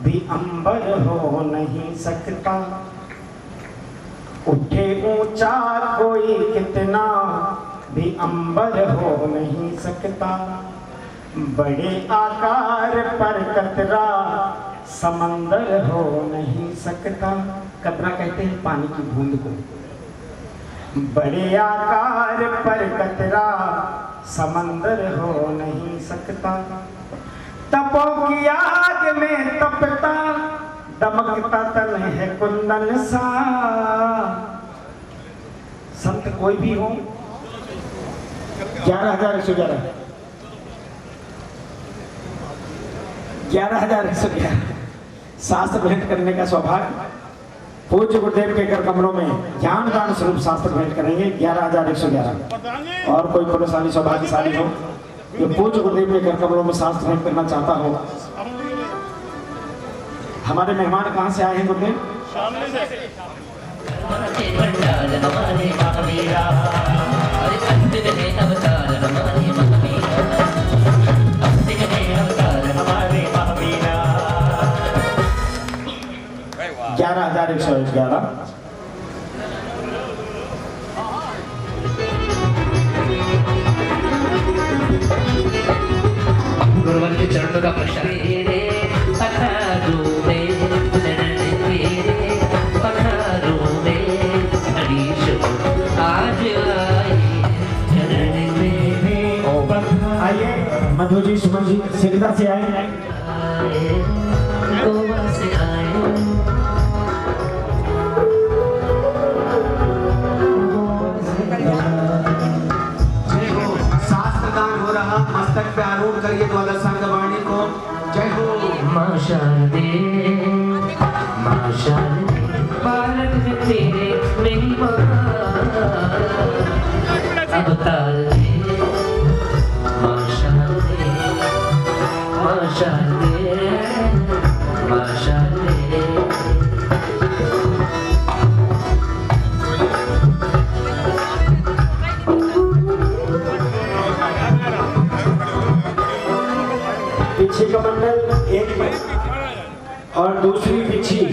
भी अंबर हो नहीं सकता उठे ऊंचा कोई कितना भी अंबर हो नहीं सकता बड़े आकार पर कतरा समंदर हो नहीं सकता। कतरा कहते हैं पानी की बूंद को। बड़े आकार पर कतरा समंदर हो नहीं सकता तपो की आग में तपता दमकता तन है कुंदन सा। संत कोई भी हो 11,111 11,111 शास्त्र भेंट करने का सौभाग्य पूज्य गुरुदेव के कर कमलों में ज्ञान दान स्वरूप शास्त्र भेंट करेंगे 11,111। और कोई पुरुषशाली सौभाग्यशाली हो जो पूज्य गुरुदेव के कर कमलों में शास्त्र भेंट करना चाहता हो। हमारे मेहमान कहाँ से आए हैं गुरुदेव? हमारे महावीरा अरे अंतिम है अवतार हमारे महावीरा अंतिम है अवतार हमारे महावीरा। 11,111 गुरुवर के चरणों का प्रसाद मधु जी सुमन जी शीघ्रता से आए। शास्त्रदान हो रहा, मस्तक पे आरूढ़ करिए द्वादश संग वाणी को। जय हो मां शारदे बालक में तेरे मेरी मां अवतार पीछे का मंडल एक और दूसरी पीछे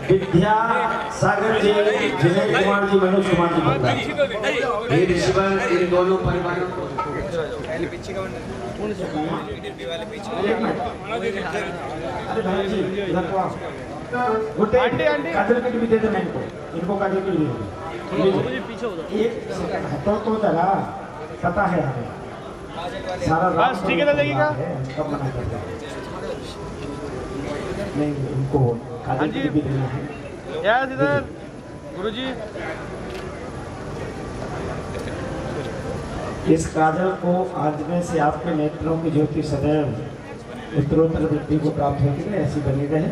विद्या सागर जी, विनय कुमार जी, मनोज कुमार जी। ये ऋषिवर इन दोनों परिवारों को अरे भाई जी इधर को आओ। काजल किट भी दे देना इनको काजल किट भी दे दो। एक तो चला पता है हमें सारा बस ठीक है लगेगा कब मना करते हैं नहीं उनको काजल किट भी देना है यार इधर गुरुजी इस काजल को आजमे से आपके नेत्रों की ज्योति सदैव उत्तरोत्तर वृद्धि को प्राप्त होती रहे, ऐसी बनी रहे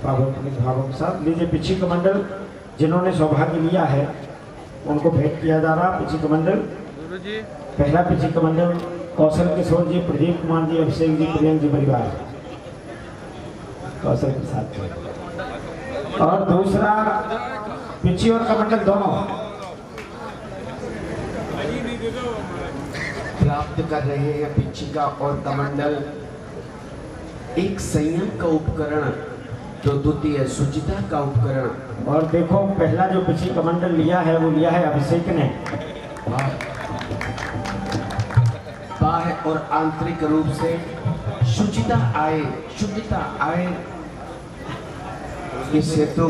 पावन भावों के साथ। लीजिए पिछी कमंडल जिन्होंने सौभाग्य लिया है उनको भेंट किया जा रहा। पिछी कमंडल, पहला पिछी कमंडल कौशल किशोर जी, प्रदीप कुमार जी, अभिषेक जी, प्रियंक जी परिवार कौशल के साथ, और दूसरा पिछी और कमंडल दोनों प्राप्त कर रहे हैं पिछिका और कमंडल। एक संयम का उपकरण तो द्वितीय सुचिता का उपकरण। और देखो पहला जो पिछी कमंडल लिया है वो लिया है अभिषेक ने। बाह्य और आंतरिक रूप से शुचिता आए, शुद्धता आए, इससे तो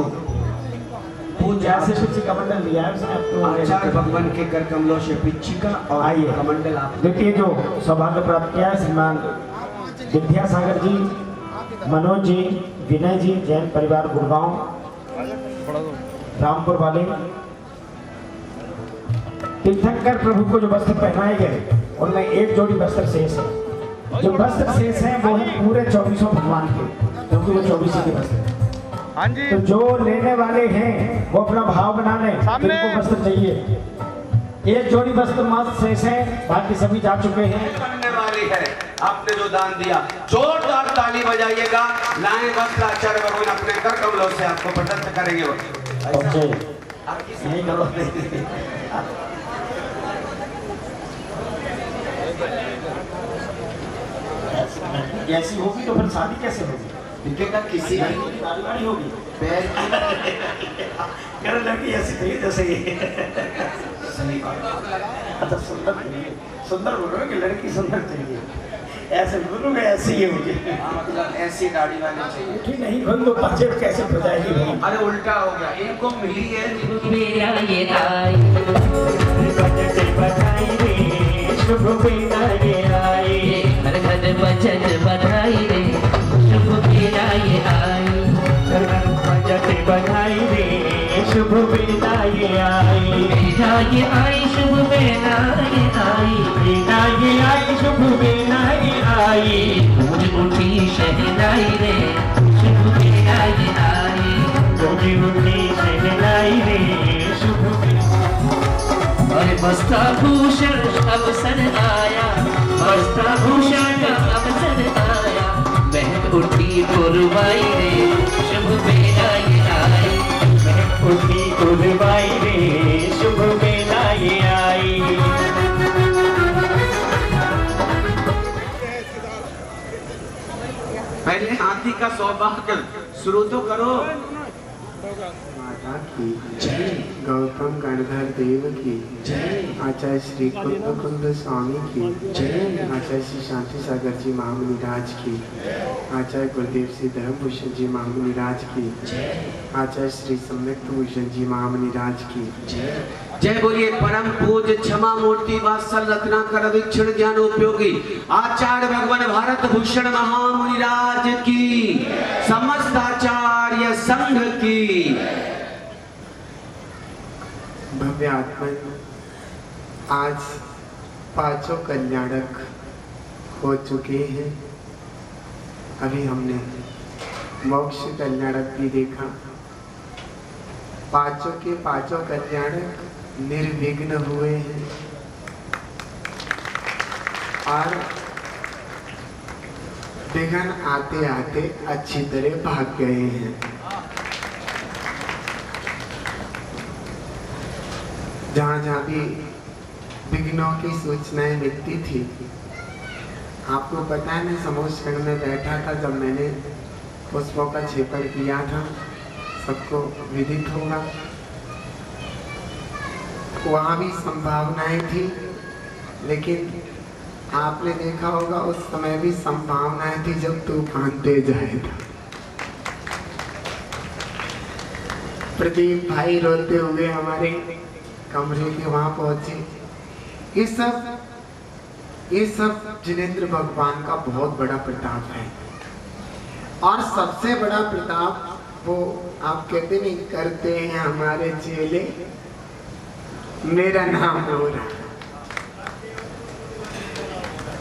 जैसे पिछी कमंडल लिया है उसने अब तो आचार्य भगवान के कर कमलों से पिछिका और आइए कमंडल आप देखिए जो सौभाग्य प्राप्त किया है श्रीमान विद्यासागर जी, मनोज जी, विनय जी, जैन परिवार गुड़गांव रामपुर वाले। तीर्थंकर प्रभु को जो वस्त्र पहनाए गए उनमें एक जोड़ी वस्त्र शेष है। जो वस्त्र शेष है वो है पूरे 24 भगवान के, क्योंकि वो 24 के वस्त्र है। तो जो लेने वाले हैं वो अपना भाव बना लें, उनको वस्त्र चाहिए। एक जोड़ी वस्त्र मात्र शेष है, बाकी सभी जा चुके हैं। करने वाली है आपने जो दान दिया, जोरदार ताली बजाइएगा। लाए वस्त्र आचार्य भगवान अपने कर कमलों से आपको प्रदत्त करेंगे। नहीं करो ऐसी होगी तो फिर शादी कैसे होगी? दिखेगा किसी गाड़ी होगी पैर कर लड़की ऐसी नहीं जैसे ये सही बात। अच्छा सुंदर सुंदर बोल रहे हो कि लड़की सुंदर चाहिए, ऐसे बोलोगे ऐसे ही होगी। मतलब ऐसी गाड़ी वाली चाहिए। ठीक नहीं भाई तो बजट कैसे हो जाएगी भाई? अरे उल्टा हो गया, इनको मिली है मेरा ये आई बजट बधाई रे शुभ मेरा ये आई, घर घर बजट बधाई रे शुभ मेरा ये आई, बजट बधाई रे शुभ मेरा ये आई, मेरा ये आई शुभ मेरा ये आई, मेरा ये आई शुभ मेरा ये आई, गूंज उठी शहनाई रे शुभ मेरा ये आई, गूंज उठी शहनाई रे शुभ और वस्त्र भूषण अवसर आया, वस्त्र भूषण का अवसर आया, महक उठी पुरवाई रे शुभ मेरा ये आई, महक उठी पुरवाई रे शुभ मेरा ये आई। पहले हाथी का सौभाग्य शुरू तो करो। माता की जय, गौतम गणधर देव की जय, आचार्य श्री कुंद स्वामी की जय, आचार्य श्री शांति सागर जी महामुनि राज की, आचार्य गुरुदेव श्री धर्मभूषण जी महामुनि राज की जय, आचार्य श्री सम्यक्त भूषण जी महामुनि राज की जय। जय बोलिए परम पूज्य क्षमा मूर्ति वात्सल रत्नाकर वीक्षण ज्ञान उपयोगी आचार्य भगवान भारत भूषण महामुनि राज की, समस्त आचार्य संघ की। भव्य आत्मन आज पांचों कल्याणक हो चुके हैं। अभी हमने मोक्ष कल्याणक भी देखा। पांचों के पांचों कल्याणक निर्विघ्न हुए हैं और विघ्न आते आते अच्छी तरह भाग गए हैं। जहाँ जहाँ भी विघ्नों की सूचनाएं मिलती थी, आपको पता है मैं समोष्ण में बैठा था जब मैंने पुष्पों का छेपड़ किया था, सबको विदित होगा। वहाँ भी संभावनाएं थी, लेकिन आपने देखा होगा उस समय भी संभावनाएं थी जब तूफान तेज आया था। प्रदीप भाई रोते हुए हमारे कमरे के वहां पहुंचे। ये सब जिनेंद्र भगवान का बहुत बड़ा प्रताप है। और सबसे बड़ा प्रताप वो आप कहते नहीं करते हैं हमारे चेले, मेरा नाम हो रहा।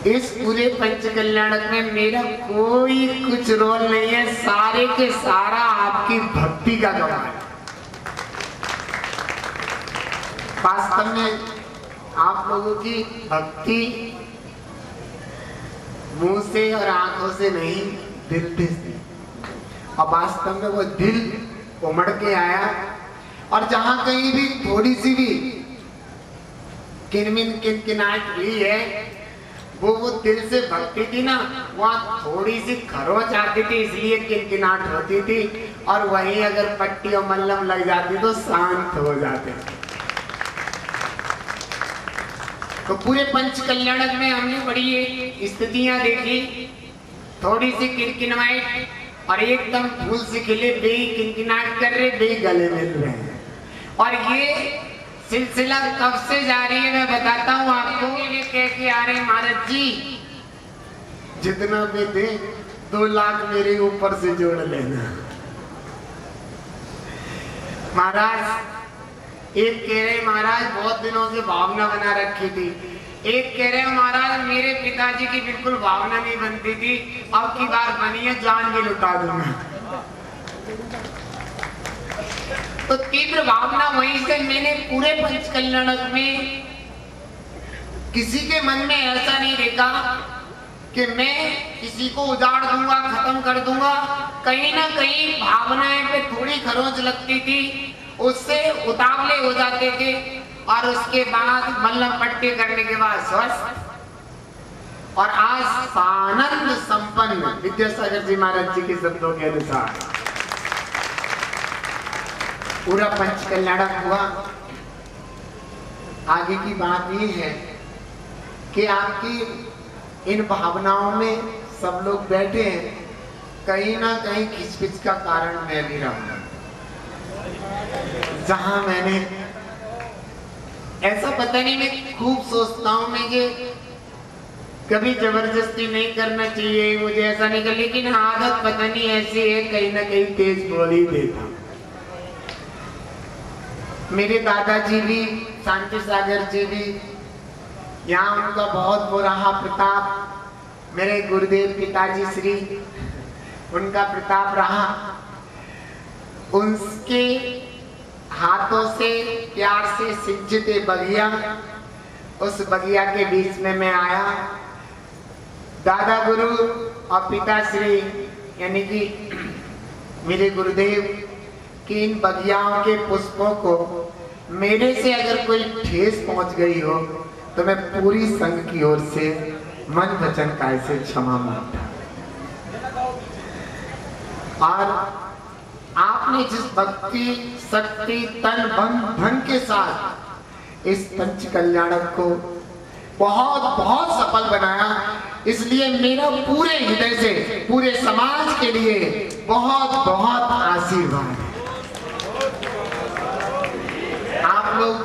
इस पूरे पंच कल्याणक में मेरा कोई कुछ रोल नहीं है, सारे के सारा आपकी भक्ति का गवाह है। वास्तव में आप लोगों की भक्ति मुंह से और आंखों से नहीं, दिल से, और वास्तव में वो दिल उमड़ के आया। और जहां कहीं भी थोड़ी सी भी किनकिनाहट हुई है, वो दिल से भक्ति थी ना, वहाँ थोड़ी सी खरोंच आती थी, इसलिए किनकिनाहट होती थी। और वहीं अगर पट्टी और मल्लम लग जाती तो शांत हो जाते। तो पूरे पंच कल्याणक में हमने बड़ी स्थितियां देखी, थोड़ी सी किनकिनाहट और एकदम फूल से खिले बे किनकिनाहट कर रहे, बे गले मिल रहे हैं। और ये सिलसिला कब से जारी है मैं बताता हूँ आपको। ये कह के आ रहे महाराज जी, जितना भी दे 2 लाख मेरे ऊपर से जोड़ लेना। महाराज एक कह रहे महाराज बहुत दिनों से भावना बना रखी थी, एक कह रहे महाराज मेरे पिताजी की बिल्कुल भावना नहीं बनती थी, अब की बार बनी है, जान भी लुटा दूंगा। तो तीव्र भावना वहीं से मैंने पूरे पंच कल्याणक में किसी के मन में ऐसा नहीं देखा कि मैं किसी को उजाड़ दूंगा, खत्म कर दूंगा। कहीं ना कहीं भावनाएं पे थोड़ी खरोंच लगती थी, उससे उतावले हो जाते थे, और उसके बाद मल्लम पट्टी करने के बाद स्वस्थ और आज आनंद संपन्न। विद्यासागर जी महाराज जी के शब्दों के अनुसार पूरा पंच कल्याणक हुआ। आगे की बात ये है कि आपकी इन भावनाओं में सब लोग बैठे हैं, कहीं ना कहीं खिचपिच का कारण मैं भी रहूंगा। जहां मैंने ऐसा पता नहीं, मैं खूब सोचता हूं मैं कि कभी जबरदस्ती नहीं करना चाहिए, मुझे ऐसा नहीं कर, लेकिन आदत पता नहीं ऐसी है, कहीं ना कहीं तेज बोल ही देता। मेरे दादाजी भी, शांति सागर जी भी, यहाँ उनका बहुत वो रहा प्रताप। मेरे गुरुदेव पिताजी श्री, उनका प्रताप रहा। उनके हाथों से प्यार से सिंचित बगिया, उस बगिया के बीच में मैं आया। दादा गुरु और पिताश्री यानी कि मेरे गुरुदेव कि इन बगियाओं के पुष्पों को मेरे से अगर कोई ठेस पहुंच गई हो तो मैं पूरी संघ की ओर से मन वचन काय से क्षमा मांगता। और आपने जिस भक्ति शक्ति तन मन धन के साथ इस पंच कल्याणक को बहुत बहुत सफल बनाया, इसलिए मेरा पूरे हृदय से पूरे समाज के लिए बहुत बहुत आशीर्वाद है। आप लोग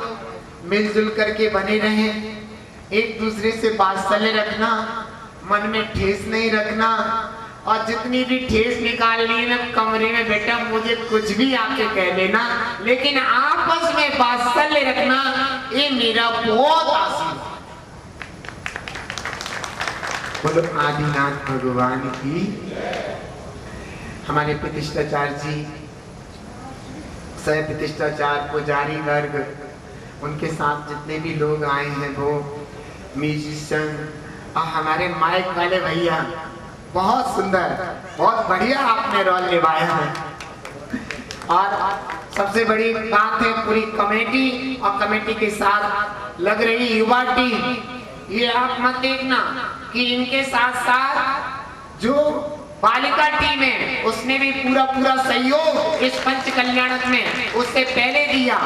मिलजुल करके बने रहें, एक दूसरे से वात्सल्य रखना, मन में ठेस नहीं रखना, और जितनी भी ठेस निकालनी है ना कमरे में बेटा मुझे कुछ भी आके कह लेना, लेकिन आपस में वात्सल्य रखना, ये मेरा बहुत आशीर्वाद। बोलो आदिनाथ भगवान की। हमारे प्रतिष्ठाचार्य जी, सह प्रतिष्ठाचार्य, पुजारी वर्ग, उनके साथ जितने भी लोग आए हैं, वो म्यूजिशियन और हमारे माइक वाले भैया, बहुत सुंदर बहुत बढ़िया आपने रोल निभाया है। और सबसे बड़ी बात है पूरी कमेटी और कमेटी के साथ लग रही युवा टीम। ये आप मत देखना कि इनके साथ साथ जो बालिका टीम है उसने भी पूरा पूरा सहयोग इस पंच कल्याणक में उससे पहले दिया,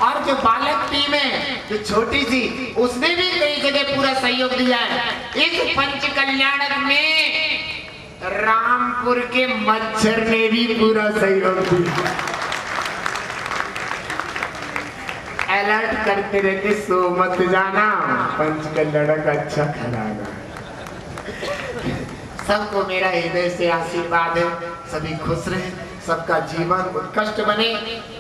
और जो बालक टीम है जो छोटी सी उसने भी कई जगह पूरा सहयोग दिया है। इस पंच कल्याणक में रामपुर के मच्छर ने भी पूरा सहयोग दिया। अलर्ट करते रहते सो मत जाना, पंच कल्याणक अच्छा खरागा। सबको मेरा हृदय से आशीर्वाद है, सभी खुश रहे, सबका जीवन उत्कृष्ट बने।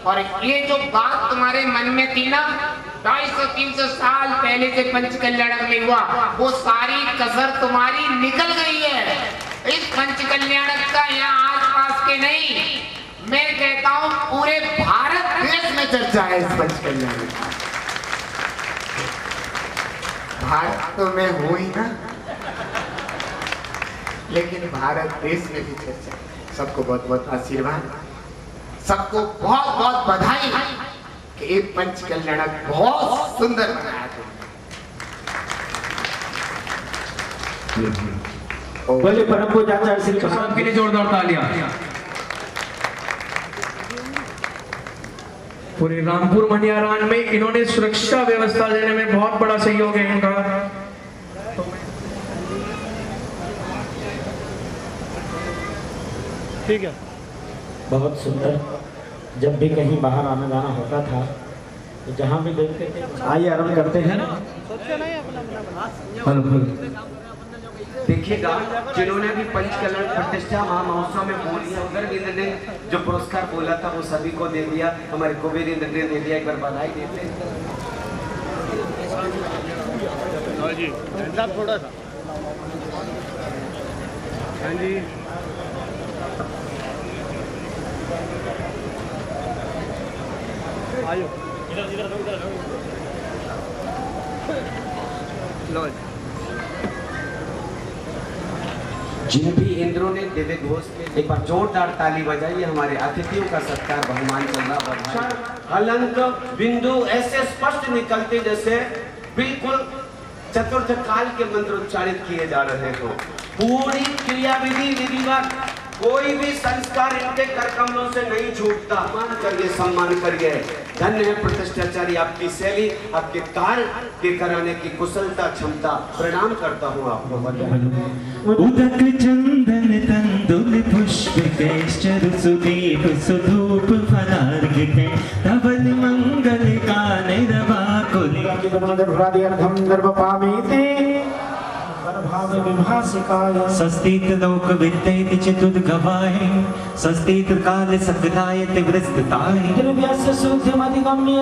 और ये जो बात तुम्हारे मन में थी ना 250-300 साल पहले से पंच कल्याणक में हुआ, वो सारी कसर तुम्हारी निकल गई है। इस पंच कल्याणक का यहाँ आसपास के नहीं, मैं कहता हूँ पूरे भारत देश में चर्चा है इस पंच कल्याणक का। भारत तो मैं हूँ ही ना, लेकिन भारत देश में भी चर्चा है। सबको बहुत बहुत आशीर्वाद, सबको बहुत बहुत बधाई कि ये पंच कल्याणक बहुत सुंदर बनाया तुमने। बोले परम पूज्याचार्य श्री प्रसाद के लिए जोरदार तालियां। पूरे रामपुर मनियारान में इन्होंने सुरक्षा व्यवस्था देने में बहुत बड़ा सहयोग है इनका। ठीक है, बहुत सुंदर। जब भी कहीं बाहर आना जाना होता था तो जहाँ भी देखते थे, आइए आरंभ करते हैं। देखिएगा, जिन्होंने भी पंचकल्याण प्रतिष्ठा महामहोत्सव में बोली है, उधर इंद्र ने जो पुरस्कार बोला था वो सभी को दे दिया। हमारे कुबेर इंद्र ने दे दिया, एक बार बधाई देते हैं। थोड़ा सा हाँ जी, आयो लो। जिन भी इंद्रों ने दिव्य घोष के एक बार जोरदार ताली बजाइए। हमारे अतिथियों का सत्कार बहुमान चल रहा। हलंक बिंदु ऐसे स्पष्ट निकलते जैसे बिल्कुल चतुर्थ काल के मंत्र उच्चारित किए जा रहे हो। पूरी क्रियाविधि विधिवत, कोई भी संस्कार इनके कर कमलों से नहीं छूटता। मान करिए, सम्मान करिए। धन्य है प्रतिष्ठाचार्य, आपकी शैली, आपके कार्य के कराने की कुशलता, क्षमता। प्रणाम करता हूँ आपको। उदक चंदन तंदुल पुष्प कैश्चर सुदीप सुधूप फलार्घ्य धवल मंगल कानिरवा कुल सस्तीत लोक विद्येति चतुर् गवाहे सस्तीत काल सकलायत वृस्तताये द्रव्यस्य शुद्धमधिगम्य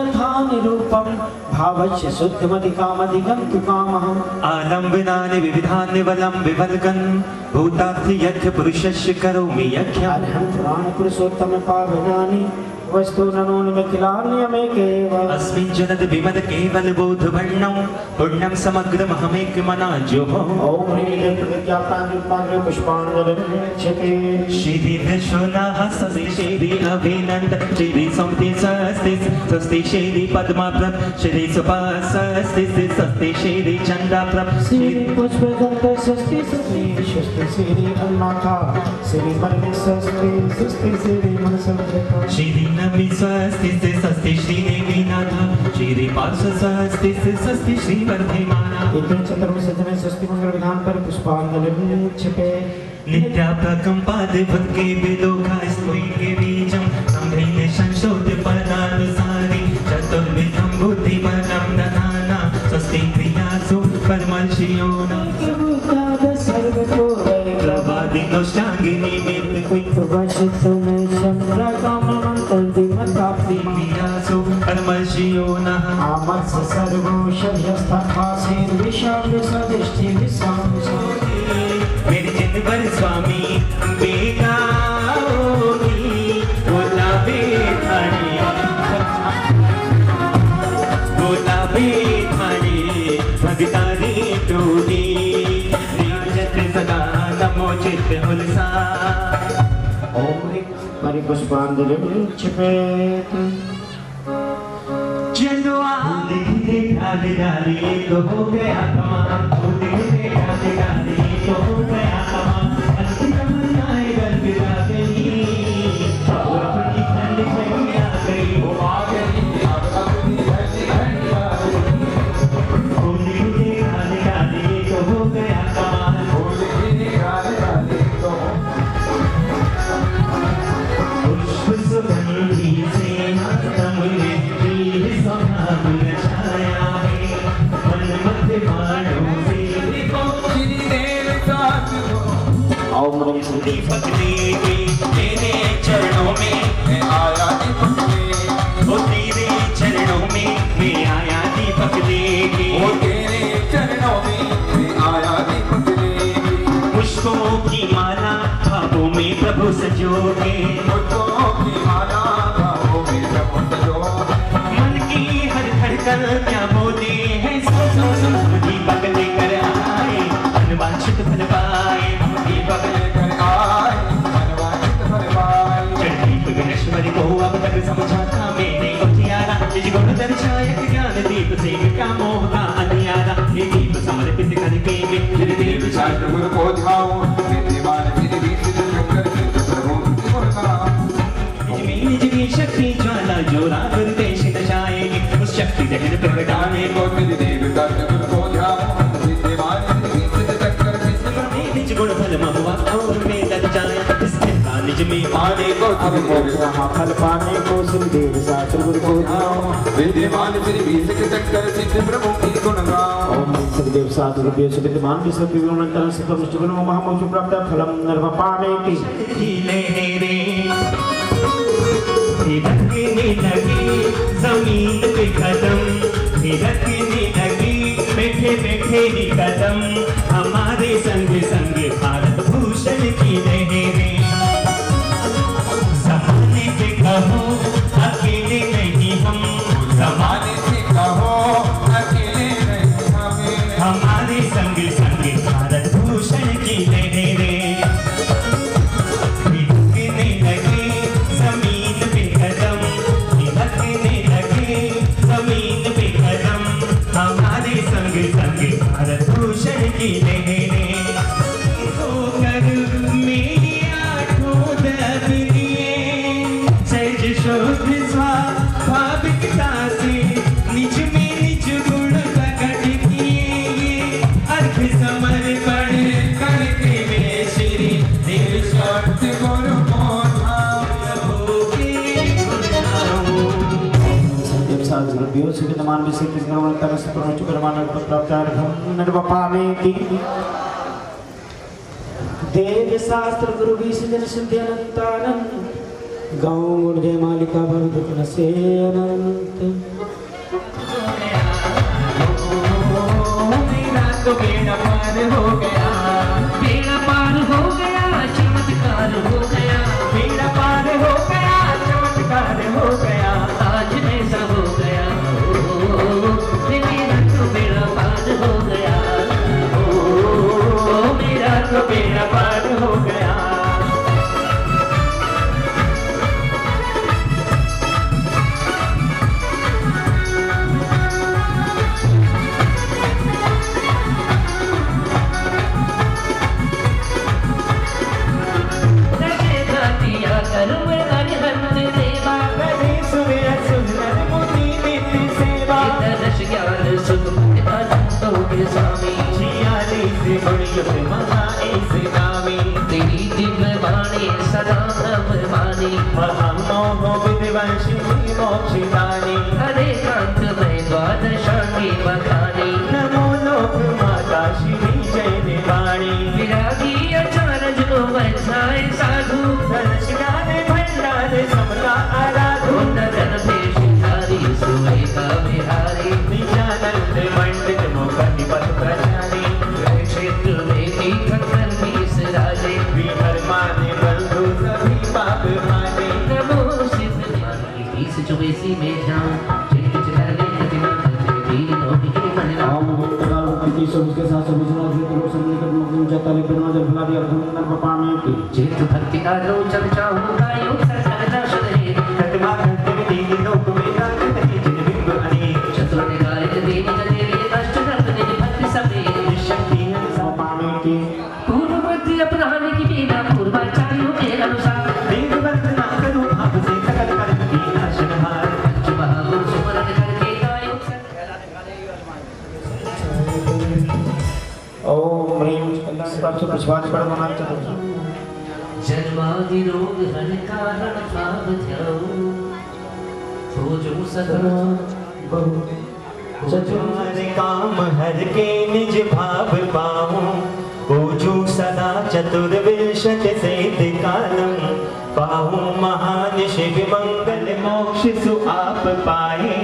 निरूपम भावस्य शुद्धमधिकामधिगं तु कामः आलम्बनानि विविधानि वलं विवल्गन् भूतार्थि यज्ञ पुरुषस्य करोमि यज्ञम् अहं पुराण पुरुषोत्तम पावनानि वस्तु ननोन्मखिलान्यमेकेव अस्मिन् जलद विमद केवल बोध वर्णं पुण्यं समग्रमहमेक मनाज्योः ओम ह्रीं प्रज्ञाप्तान्युत्पाद्य पुष्पाञ्जलिर्क्षते श्री विश्वनाथ स्वस्ति श्री अभिनंद श्री समति स्वस्ति स्वस्ति श्री पद्माप्रभ श्री सुपास स्वस्ति स्वस्ति श्री चंद्राप्रभ श्री पुष्पदत्त स्वस्ति स्वस्ति श्री अन्नाथा श्री परमेश स्वस्ति श्री मनसंकृत श्री नमी स्वस्ति स्वस्ति श्री देवीनाथ श्री पार्श्व स्वस्ति स्वस्ति श्री वर्धमाना इतने चतुर्विशतमे स्वस्ति मंगल विधान पर पुष्पांजलिर्क्षते नित्याप्रकंपाद भक्के विलोका स्तोई के बीजम संभीले संशोध पदानुसारी चतुर्विधम बुद्धिपदम दधाना स्वस्ति क्रियासु परमर्षियों सर्वतोष्टांगिनी में कोई प्रवशित में क्रियासु परमर्षियों आमत्स सर्वोषध्यस्तथासेन विषावृषदृष्टि विश्वांसो मेरे चित्त पर स्वामी बेटा होगी बोला बेठानी भगतानी टूटी निजत सदा नमो चित्त हुलसा ओम परिपुष्पांजलिर्क्षिपेत् चलो धीरे डाले डाले तो हो गया कमाल धीरे डाले डाले तो हो गया कमाल अंतिम मनाए गलगला गई और अपनी ठंडी ठंडी आ गई वो आ गई अपनी ठंडी ठंडी आ गई धीरे डाले डाले तो हो गया कमाल धीरे डाले डाले तो पुष्प सुगंधी से तमुले दीपक तेरे चरणों में मैं आया, तेरे चरणों में मैं आया। पुष्पों की माला भावों में प्रभु सजोगे, पुष्पों की माला भावों में प्रभु सजोगे। मन की हर धड़कन क्या बोले हैं सुन दीपक लेकर आए मनवांछित फल पाए, दीपक लेकर आए मनवांछित फल पाए। दीप गणेश्वर को अब तक समझा था मैंने उजियारा, निज गुण दर्शायक ज्ञान दीप से का मोह का अंधियारा। ये दीप समर्पित करके मैं देव शास्त्र गुरु को ध्याओ, विद्यमान विधि विधि शंकर सिद्ध प्रभु की गुण गाओ। निज की शक्ति ज्वाला जो राग देश दशाएगी, उस शक्ति दहन प्रगटाने को मेरे देव शास्त्र गुरु को ध्याओ, विद्यमान विधि विधि शंकर सिद्ध प्रभु निज गुण फल महुआ और में लग जाए, स्थिरता निज में पाने को फल पाने को देव शास्त्र गुरु को ध्याओ, विद्यमान विधि विधि शंकर सिद्ध प्रभु की गुण गाओ। ओम सद्देव साधु विद्यमान विश्व विवरणतन सतमुष्टगुण महामोक्ष प्राप्त फलम नर्व पाने की हिले रे थिरकने लगी जमीन पे कदम, थिरकने लगी बैठे बैठे ही कदम, हमारे संग संग भारत भूषण की लहरें। ज़माने से कहो अकेले नहीं हम, ज़माने से कहो अकेले नहीं हमें, हमारे संग संग भारत भूषण की लहरें। थिरकने लगे जमीन पे कदम, थिरकने लगे जमीन पे कदम, हमारे संग संग भारत भूषण की लहरें। होकर मेरी आंखों दबलिए सहज शोध स्वाभाविकता से निज में निज गुण प्रकट किए, अर्घ समर्पण करके मैं श्री देव शास्त्र गुरु को ध्याओगे गुण गाओ। सद्देव साधु विद्यमान विद्यमान विश्व विवरणतन सतमुष्टगुण प्राप्त फलम नर्व पाने की देव शास्त्र गुरु विसर्जन सिद्धि अनंतानंद गाँव गुण जय मालिका भक्त गुण से अनंत। मेरा तो बेड़ा पार हो गया, बेड़ा पार हो गया चमत्कार हो गया, बेड़ा पार हो गया चमत्कार हो गया, आज ऐसा हो गया मेरा तो बेड़ा पार हो गया, मेरा तो बेड़ा पार हो गया। तेरी दिव्य वाणी सदा नववाणी, हरे कांत में द्वादशांगी बखानी, नमो लोक माता श्री जय देवाणी, विरागी अचारज नो वैसाय साधु, धनश्याने भंडारे समता आराधु, नगन भेषधारी सुवै का बिहारी, निजानंद मंडित मुखनिपत प्रचारी, क्षेत्र में भी खंडन राजे, विहर माने बंधु सभी पाप माने, नमो सिद्ध बीस चौबीसी में ध्यान चिंत चिताले प्रतिमा देवी नोटि के मनला ओम भगवान की सबके साथ सब सुना जो लोग सब निकट मुक्त जाता ले बिना जब भला दिया अर्थ नर्व पाने की चित भक्ति का रो चर्चा होगा योग सरदा शतरे तत्मा करते दीन लोक में जागत है जिन बिंब अनेक, चतुर निकाय देवी देवी अष्ट रत्न भक्ति सभी शक्ति है सब पाने की पूर्ववर्ती अपराह्न की बिना पूर्वाचार्यों के अनुसार देव वंदना करो आप से सकल कर्म की नाशनहार, महागुरु सुमरन करके गायो ओम ह्रीं कल्याण प्राप्त विश्वास पर मनाते हैं। जन्मादि रोग हर कारण भाव ध्याओ, तो जो सदा चतुर काम हर के निज भाव पाऊं, पूजू सदा चतुर्विंशत सेध कालम, पाऊं महान शिव मंगल मोक्ष सु आप पाए,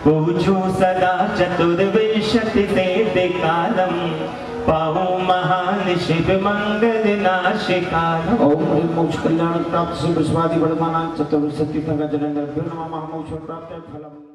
पूजू सदा चतुर्विंशत सेध कालम, पाहु महान शिव मंगल नाशिकान। ओम ह्रीं मोक्ष कल्याण प्राप्त से विश्वादि वर्धमाना चतुर्विंशति तंग जनन नमः मोक्ष प्राप्त फलम।